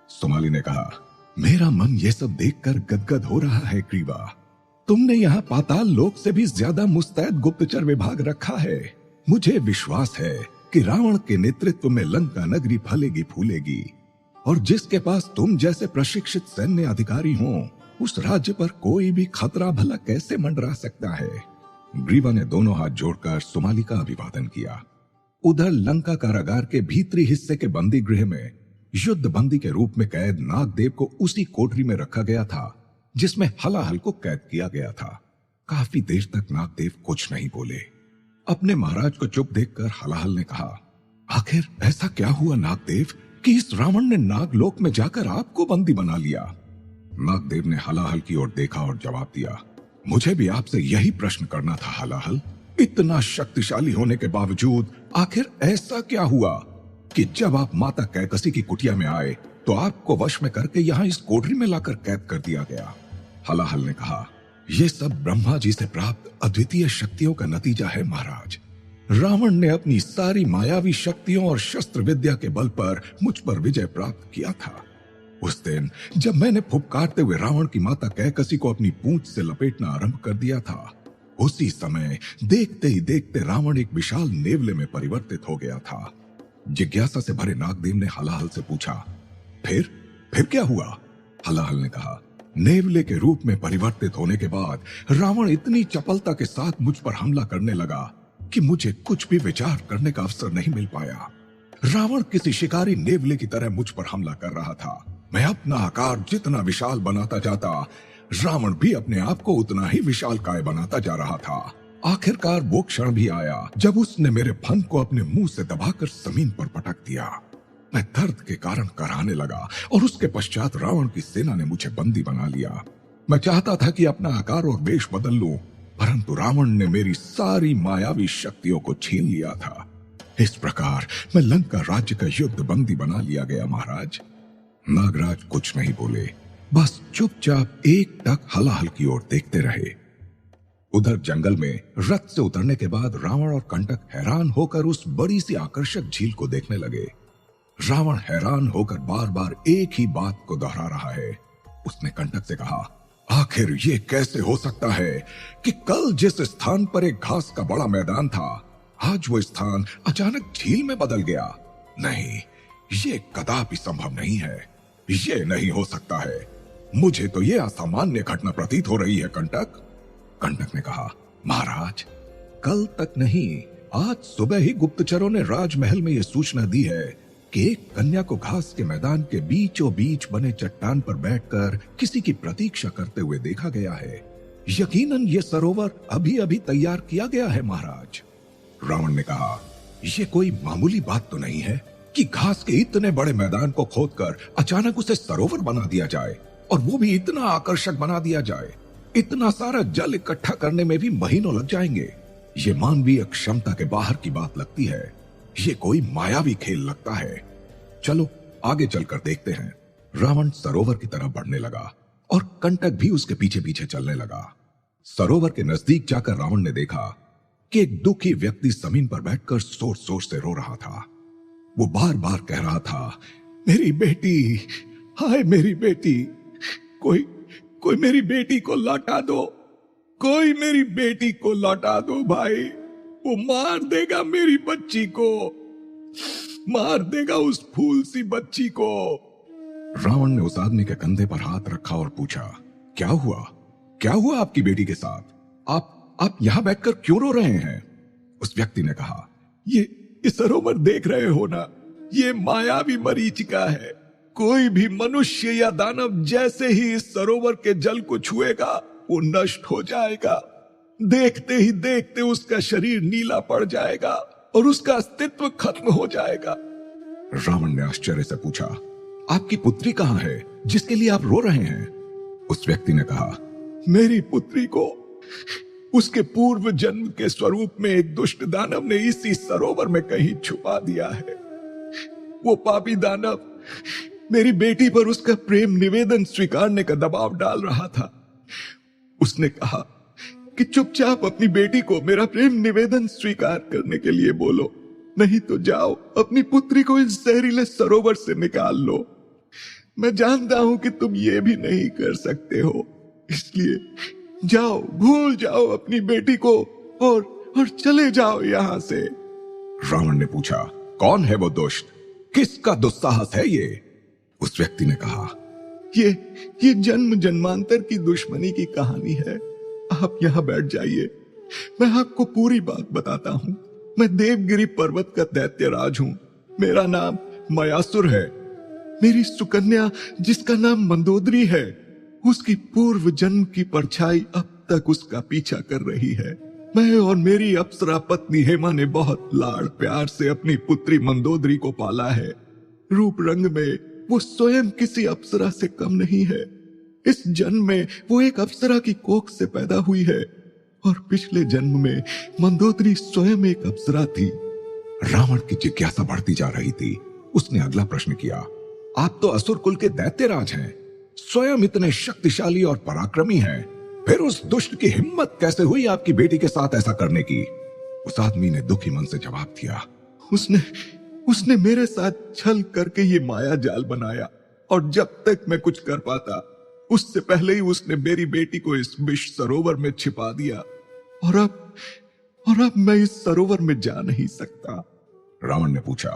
सोमाली ने कहा, मेरा मन यह सब देखकर गदगद हो रहा है ग्रीवा। तुमने यहाँ पाताल लोक से भी ज्यादा मुस्तैद गुप्तचर विभाग रखा है। मुझे विश्वास है कि रावण के नेतृत्व में लंका नगरी फलेगी फूलेगी, और जिसके पास तुम जैसे प्रशिक्षित सैन्य अधिकारी हों, उस राज्य पर कोई भी खतरा भला कैसे मंडरा सकता है। ग्रीवा ने दोनों हाथ जोड़कर सोमाली का अभिवादन किया। उधर लंका कारागार के भीतरी हिस्से के बंदी गृह में युद्ध बंदी के रूप में कैद नागदेव को उसी कोठरी में रखा गया था जिसमें हलाहल को कैद किया गया था। काफी देर तक नागदेव कुछ नहीं बोले। अपने महाराज को चुप देखकर हलाहल ने कहा, आखिर ऐसा क्या हुआ नागदेव कि इस रावण ने नागलोक में जाकर आपको बंदी बना लिया? नागदेव ने हलाहल की ओर देखा और जवाब दिया, मुझे भी आपसे यही प्रश्न करना था हलाहल। इतना शक्तिशाली होने के बावजूद आखिर ऐसा क्या हुआ कि जब आप माता कैकसी की कुटिया में आए तो आपको वश में करके यहाँ इस कोठरी में लाकर कैद कर दिया गया? हलाहल ने कहा, यह सब ब्रह्मा जी से प्राप्त अद्वितीय शक्तियों का नतीजा है महाराज। रावण ने अपनी सारी मायावी शक्तियों और शस्त्र विद्या के बल पर मुझ पर विजय प्राप्त किया था। उस दिन जब मैंने फुफकारते हुए रावण की माता कैकसी को अपनी पूंछ से लपेटना आरंभ कर दिया था, उसी समय देखते ही देखते रावण एक विशाल नेवले में परिवर्तित हो गया था। जिज्ञासा से भरे नागदेव ने हलाहल से पूछा, फिर क्या हुआ? हलाहल ने कहा, नेवले के रूप में परिवर्तित होने के बाद रावण इतनी चपलता के साथ मुझ पर हमला करने लगा कि मुझे कुछ भी विचार करने का अवसर नहीं मिल पाया। रावण किसी शिकारी नेवले की तरह मुझ पर हमला कर रहा था। मैं अपना आकार जितना विशाल बनाता जाता, रावण भी अपने आप को उतना ही विशालकाय बनाता जा रहा था। आखिरकार वो क्षण भी आया जब उसने मेरे फन को अपने मुंह से दबाकर जमीन पर पटक दिया। मैं दर्द के कारण कराहने लगा और उसके पश्चात रावण की सेना ने मुझे बंदी बना लिया। मैं चाहता था कि अपना आकार और वेश बदल लूं, परंतु रावण ने मेरी सारी मायावी शक्तियों को छीन लिया था। इस प्रकार मैं लंका राज्य का युद्ध बंदी बना लिया गया महाराज। नागराज कुछ नहीं बोले, बस चुपचाप एक टक हलाहल की ओर देखते रहे। उधर जंगल में रथ से उतरने के बाद रावण और कंटक हैरान होकर उस बड़ी सी आकर्षक झील को देखने लगे। रावण हैरान होकर बार बार एक ही बात को दोहरा रहा है। उसने कंटक से कहा, आखिर ये कैसे हो सकता है कि कल जिस स्थान पर एक घास का बड़ा मैदान था, आज वो स्थान अचानक झील में बदल गया? नहीं, ये कदापि संभव नहीं है। ये नहीं हो सकता है। मुझे तो ये असामान्य घटना प्रतीत हो रही है कंटक। कंटक ने कहा, महाराज, कल तक नहीं, आज सुबह ही गुप्तचरों ने राजमहल में यह सूचना दी है कि एक कन्या को घास के मैदान के बीचों बीच बने चट्टान पर बैठकर किसी की प्रतीक्षा करते हुए देखा गया है। यकीनन ये सरोवर अभी अभी तैयार किया गया है महाराज। रावण ने कहा, यह कोई मामूली बात तो नहीं है कि घास के इतने बड़े मैदान को खोदकर अचानक उसे सरोवर बना दिया जाए, और वो भी इतना आकर्षक बना दिया जाए। इतना सारा जल इकट्ठा करने में भी महीनों लग जाएंगे। ये मानवीय क्षमता के बाहर की बात लगती है। ये कोई मायावी खेल लगता है। चलो आगे चलकर देखते हैं। रावण सरोवर की तरफ बढ़ने लगा और कंटक भी उसके पीछे पीछे चलने लगा। सरोवर के नजदीक जाकर रावण ने देखा कि एक दुखी व्यक्ति जमीन पर बैठकर जोर जोर से रो रहा था। वो बार बार कह रहा था, मेरी बेटी, हाय मेरी बेटी, कोई मेरी बेटी को लौटा दो, कोई मेरी बेटी को लौटा दो भाई। वो मार देगा मेरी बच्ची को, मार देगा उस फूल सी बच्ची को। रावण ने उस आदमी के कंधे पर हाथ रखा और पूछा, क्या हुआ आपकी बेटी के साथ? आप यहां बैठकर क्यों रो रहे हैं? उस व्यक्ति ने कहा, ये सरोवर देख रहे हो ना, ये मायावी मरीचिका है। कोई भी मनुष्य या दानव जैसे ही इस सरोवर के जल को छुएगा, वो नष्ट हो जाएगा। देखते ही देखते उसका शरीर नीला पड़ जाएगा और उसका अस्तित्व खत्म हो जाएगा। रावण ने आश्चर्य से पूछा, आपकी पुत्री कहां है जिसके लिए आप रो रहे हैं? उस व्यक्ति ने कहा, मेरी पुत्री को उसके पूर्व जन्म के स्वरूप में एक दुष्ट दानव ने इसी सरोवर में कहीं छुपा दिया है। वो पापी दानव मेरी बेटी पर उसका प्रेम निवेदन स्वीकारने का दबाव डाल रहा था। उसने कहा कि चुपचाप अपनी बेटी को मेरा प्रेम निवेदन स्वीकार करने के लिए बोलो, नहीं तो जाओ अपनी पुत्री को इस जहरीले सरोवर से निकाल लो। मैं जानता हूं कि तुम ये भी नहीं कर सकते हो, इसलिए जाओ, भूल जाओ अपनी बेटी को और चले जाओ यहां से। रावण ने पूछा, कौन है वो दुष्ट? किसका दुस्साहस है ये? उस व्यक्ति ने कहा, ये जन्म जन्मांतर की दुश्मनी की कहानी है। आप यहां बैठ जाइए, मैं आपको पूरी बात बताता हूं। मैं देवगिरी पर्वत का दैत्यराज हूं। मेरा नाम मयासुर है। मेरी सुकन्या जिसका नाम मंदोदरी है, उसकी पूर्व जन्म की परछाई अब तक उसका पीछा कर रही है। मैं और मेरी अप्सरा पत्नी हेमा ने बहुत लाड़ प्यार से अपनी पुत्री मंदोदरी को पाला है। रूप रंग में वो स्वयं किसी अप्सरा से कम नहीं है। इस जन्म में वो एक अप्सरा की कोख से पैदा हुई है और पिछले जन्म में मंदोदरी स्वयं एक अप्सरा थी। रावण की जिज्ञासा बढ़ती जा रही थी। उसने अगला प्रश्न किया, आप तो असुर कुल के दैत्यराज हैं, स्वयं इतने शक्तिशाली और पराक्रमी हैं, फिर उस दुष्ट की हिम्मत कैसे हुई आपकी बेटी के साथ ऐसा करने की? उस आदमी ने दुखी मन से जवाब दिया, उसने मेरे साथ छल करके ये माया जाल बनाया और जब तक मैं कुछ कर पाता उससे पहले ही उसने मेरी बेटी को इस विष सरोवर में छिपा दिया और अब मैं इस सरोवर में जा नहीं सकता। रावण ने पूछा,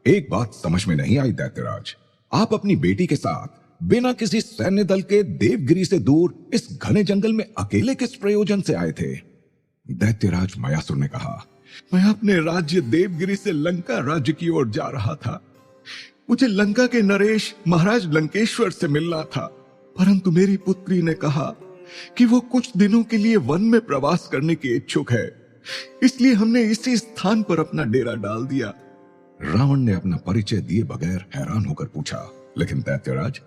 एक बात समझ में नहीं आई दैत्यराज, आप अपनी बेटी के साथ बिना किसी सैन्य दल के देवगिरी से दूर इस घने जंगल में अकेले किस प्रयोजन से आए थे? दैत्यराज मयासुर ने कहा, मैं अपने राज्य देवगिरी से लंका राज्य की ओर जा रहा था। मुझे लंका के नरेश महाराज लंकेश्वर से मिलना था, परंतु मेरी पुत्री ने कहा कि वो कुछ दिनों के लिए वन में प्रवास करने के इच्छुक है, इसलिए हमने इसी स्थान पर अपना डेरा डाल दिया। रावण ने अपना परिचय दिए बगैर हैरान होकर पूछा, लेकिन दैत्यराज,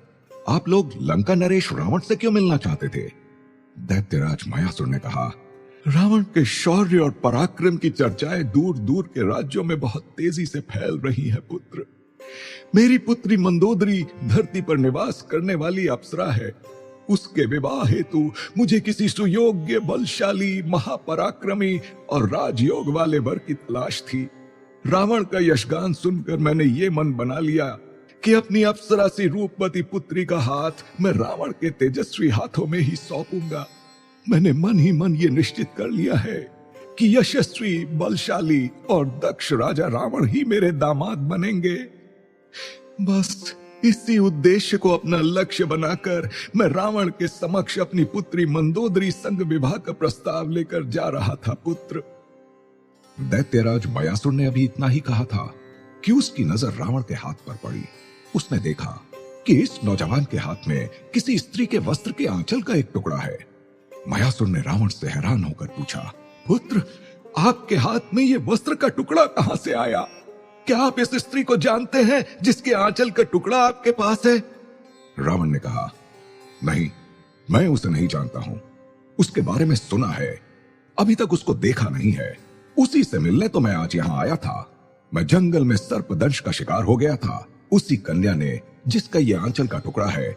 आप लोग लंका नरेश रावण से क्यों मिलना चाहते थे? दैत्यराज मयासुर ने कहा, रावण के शौर्य और पराक्रम की चर्चाएं दूर दूर के राज्यों में बहुत तेजी से फैल रही है पुत्र। मेरी पुत्री मंदोदरी धरती पर निवास करने वाली अप्सरा है। उसके विवाह हेतु मुझे किसी सुयोग्य, बलशाली, महापराक्रमी और राजयोग वाले वर की तलाश थी। रावण का यशगान सुनकर मैंने ये मन बना लिया कि अपनी अप्सरा सी रूपवती पुत्री का हाथ मैं रावण के तेजस्वी हाथों में ही सौंपूंगा। मैंने मन ही मन ये निश्चित कर लिया है कि यशस्वी, बलशाली और दक्ष राजा रावण ही मेरे दामाद बनेंगे। बस इसी उद्देश्य को अपना लक्ष्य बनाकर मैं रावण के समक्ष अपनी पुत्री मंदोदरी संग विवाह का प्रस्ताव लेकर जा रहा था पुत्र। दैत्यराज मयासुर ने अभी इतना ही कहा था कि उसकी नजर रावण के हाथ पर पड़ी। उसने देखा कि इस नौजवान के हाथ में किसी स्त्री के वस्त्र के आंचल का एक टुकड़ा है। मयासुर ने रावण से हैरान होकर पूछा, पुत्र, आपके हाथ में ये वस्त्र का टुकड़ा कहां से आया? क्या आप इस स्त्री को जानते हैं जिसके आंचल का टुकड़ा आपके पास है? रावण ने कहा, नहीं, मैं उसे नहीं जानता हूं। उसके बारे में सुना है, अभी तक उसको देखा नहीं है। उसी से मिलने तो मैं आज यहां आया था। मैं जंगल में सर्पदंश का शिकार हो गया था। उसी कन्या ने, जिसका ये आंचल का टुकड़ा है,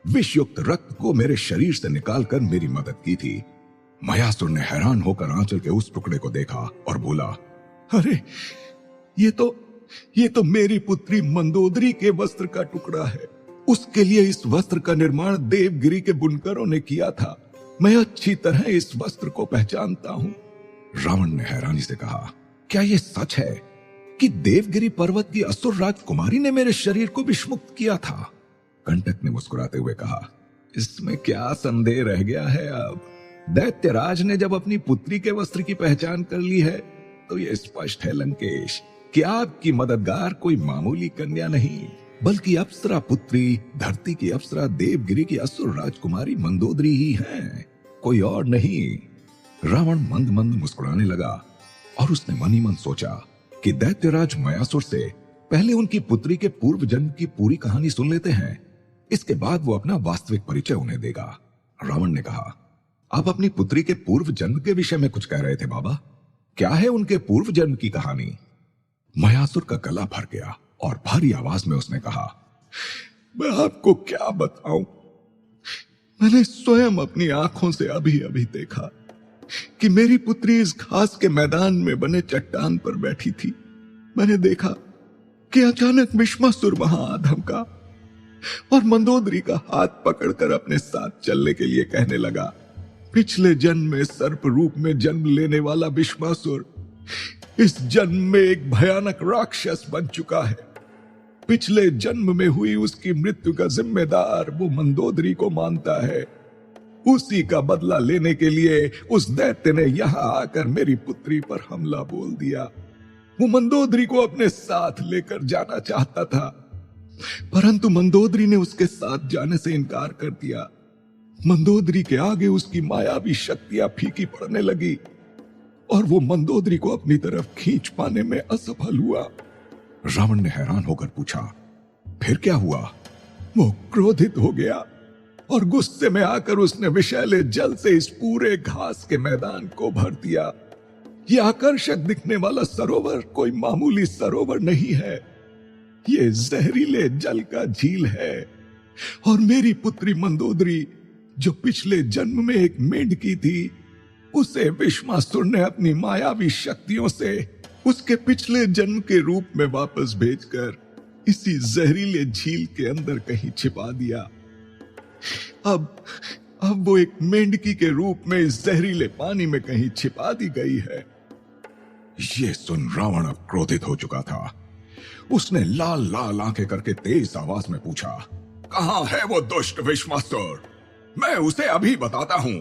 विषयुक्त रक्त को मेरे शरीर से निकालकर मेरी मदद की थी। मयासुर ने हैरान होकर आंचल के उस टुकड़े को देखा और बोला, अरे ये तो मेरी पुत्री मंदोदरी के वस्त्र का टुकड़ा है। उसके लिए इस वस्त्र का निर्माण देवगिरी के बुनकरों ने किया था। मैं अच्छी तरह इस वस्त्र को पहचानता हूं। रावण ने हैरानी से कहा, क्या यह सच है कि देवगिरी पर्वत की असुर राजकुमारी ने मेरे शरीर को विषमुक्त किया था? कंटक ने मुस्कुराते हुए कहा, इसमें क्या संदेह रह गया है? अब दैत्यराज ने जब अपनी पुत्री के वस्त्र की पहचान कर ली है तो यह स्पष्ट है लंकेश कि आपकी मददगार कोई मामूली कन्या नहीं, बल्कि अप्सरा पुत्री, धरती की अप्सरा देवगिरी की असुर राजकुमारी मंदोदरी ही है, कोई और नहीं। रावण मंद मंद मुस्कुराने लगा और उसने मन ही मन सोचा कि दैत्यराज मयासुर से पहले उनकी पुत्री के पूर्व जन्म की पूरी कहानी सुन लेते हैं, इसके बाद वो अपना वास्तविक परिचय उन्हें देगा। रावण ने कहा, आप अपनी पुत्री के पूर्व जन्म के विषय में कुछ कह रहे थे बाबा। क्या है उनके पूर्व जन्म की कहानी? मयासुर का गला भर गया और भारी आवाज में उसने कहा, मैं आपको क्या बताऊं। मैंने स्वयं अपनी आंखों से अभी अभी देखा कि मेरी पुत्री इस घास के मैदान में बने चट्टान पर बैठी थी। मैंने देखा कि अचानक विश्वासुर वहां आ धमका और मंदोदरी का हाथ पकड़कर अपने साथ चलने के लिए कहने लगा, पिछले जन्म में सर्प रूप में जन्म लेने वाला विश्वासुर इस जन्म में एक भयानक राक्षस बन चुका है। पिछले जन्म में हुई उसकी मृत्यु का जिम्मेदार वो मंदोदरी को मानता है। उसी का बदला लेने के लिए उस दैत्य ने यहां आकर मेरी पुत्री पर हमला बोल दिया। वो मंदोदरी को अपने साथ लेकर जाना चाहता था, परंतु मंदोदरी ने उसके साथ जाने से इनकार कर दिया। मंदोदरी के आगे उसकी मायावी शक्तियां फीकी पड़ने लगी और वो मंदोदरी को अपनी तरफ खींच पाने में असफल हुआ। रावण ने हैरान होकर पूछा, फिर क्या हुआ? वो क्रोधित हो गया और गुस्से में आकर उसने विषैले जल से इस पूरे घास के मैदान को भर दिया। यह आकर्षक दिखने वाला सरोवर कोई मामूली सरोवर नहीं है, ये जहरीले जल का झील है। और मेरी पुत्री मंदोदरी जो पिछले जन्म में एक मेंढकी थी, उसे विश्वासुर ने अपनी मायावी शक्तियों से उसके पिछले जन्म के रूप में वापस भेजकर इसी जहरीले झील के अंदर कहीं छिपा दिया। अब वो एक मेंढकी के रूप में इस जहरीले पानी में कहीं छिपा दी गई है। ये सुन रावण अब क्रोधित हो चुका था। उसने लाल लाल आंखें करके तेज आवाज में पूछा, कहां है वो दुष्ट विश्वासुर? मैं उसे अभी बताता हूं।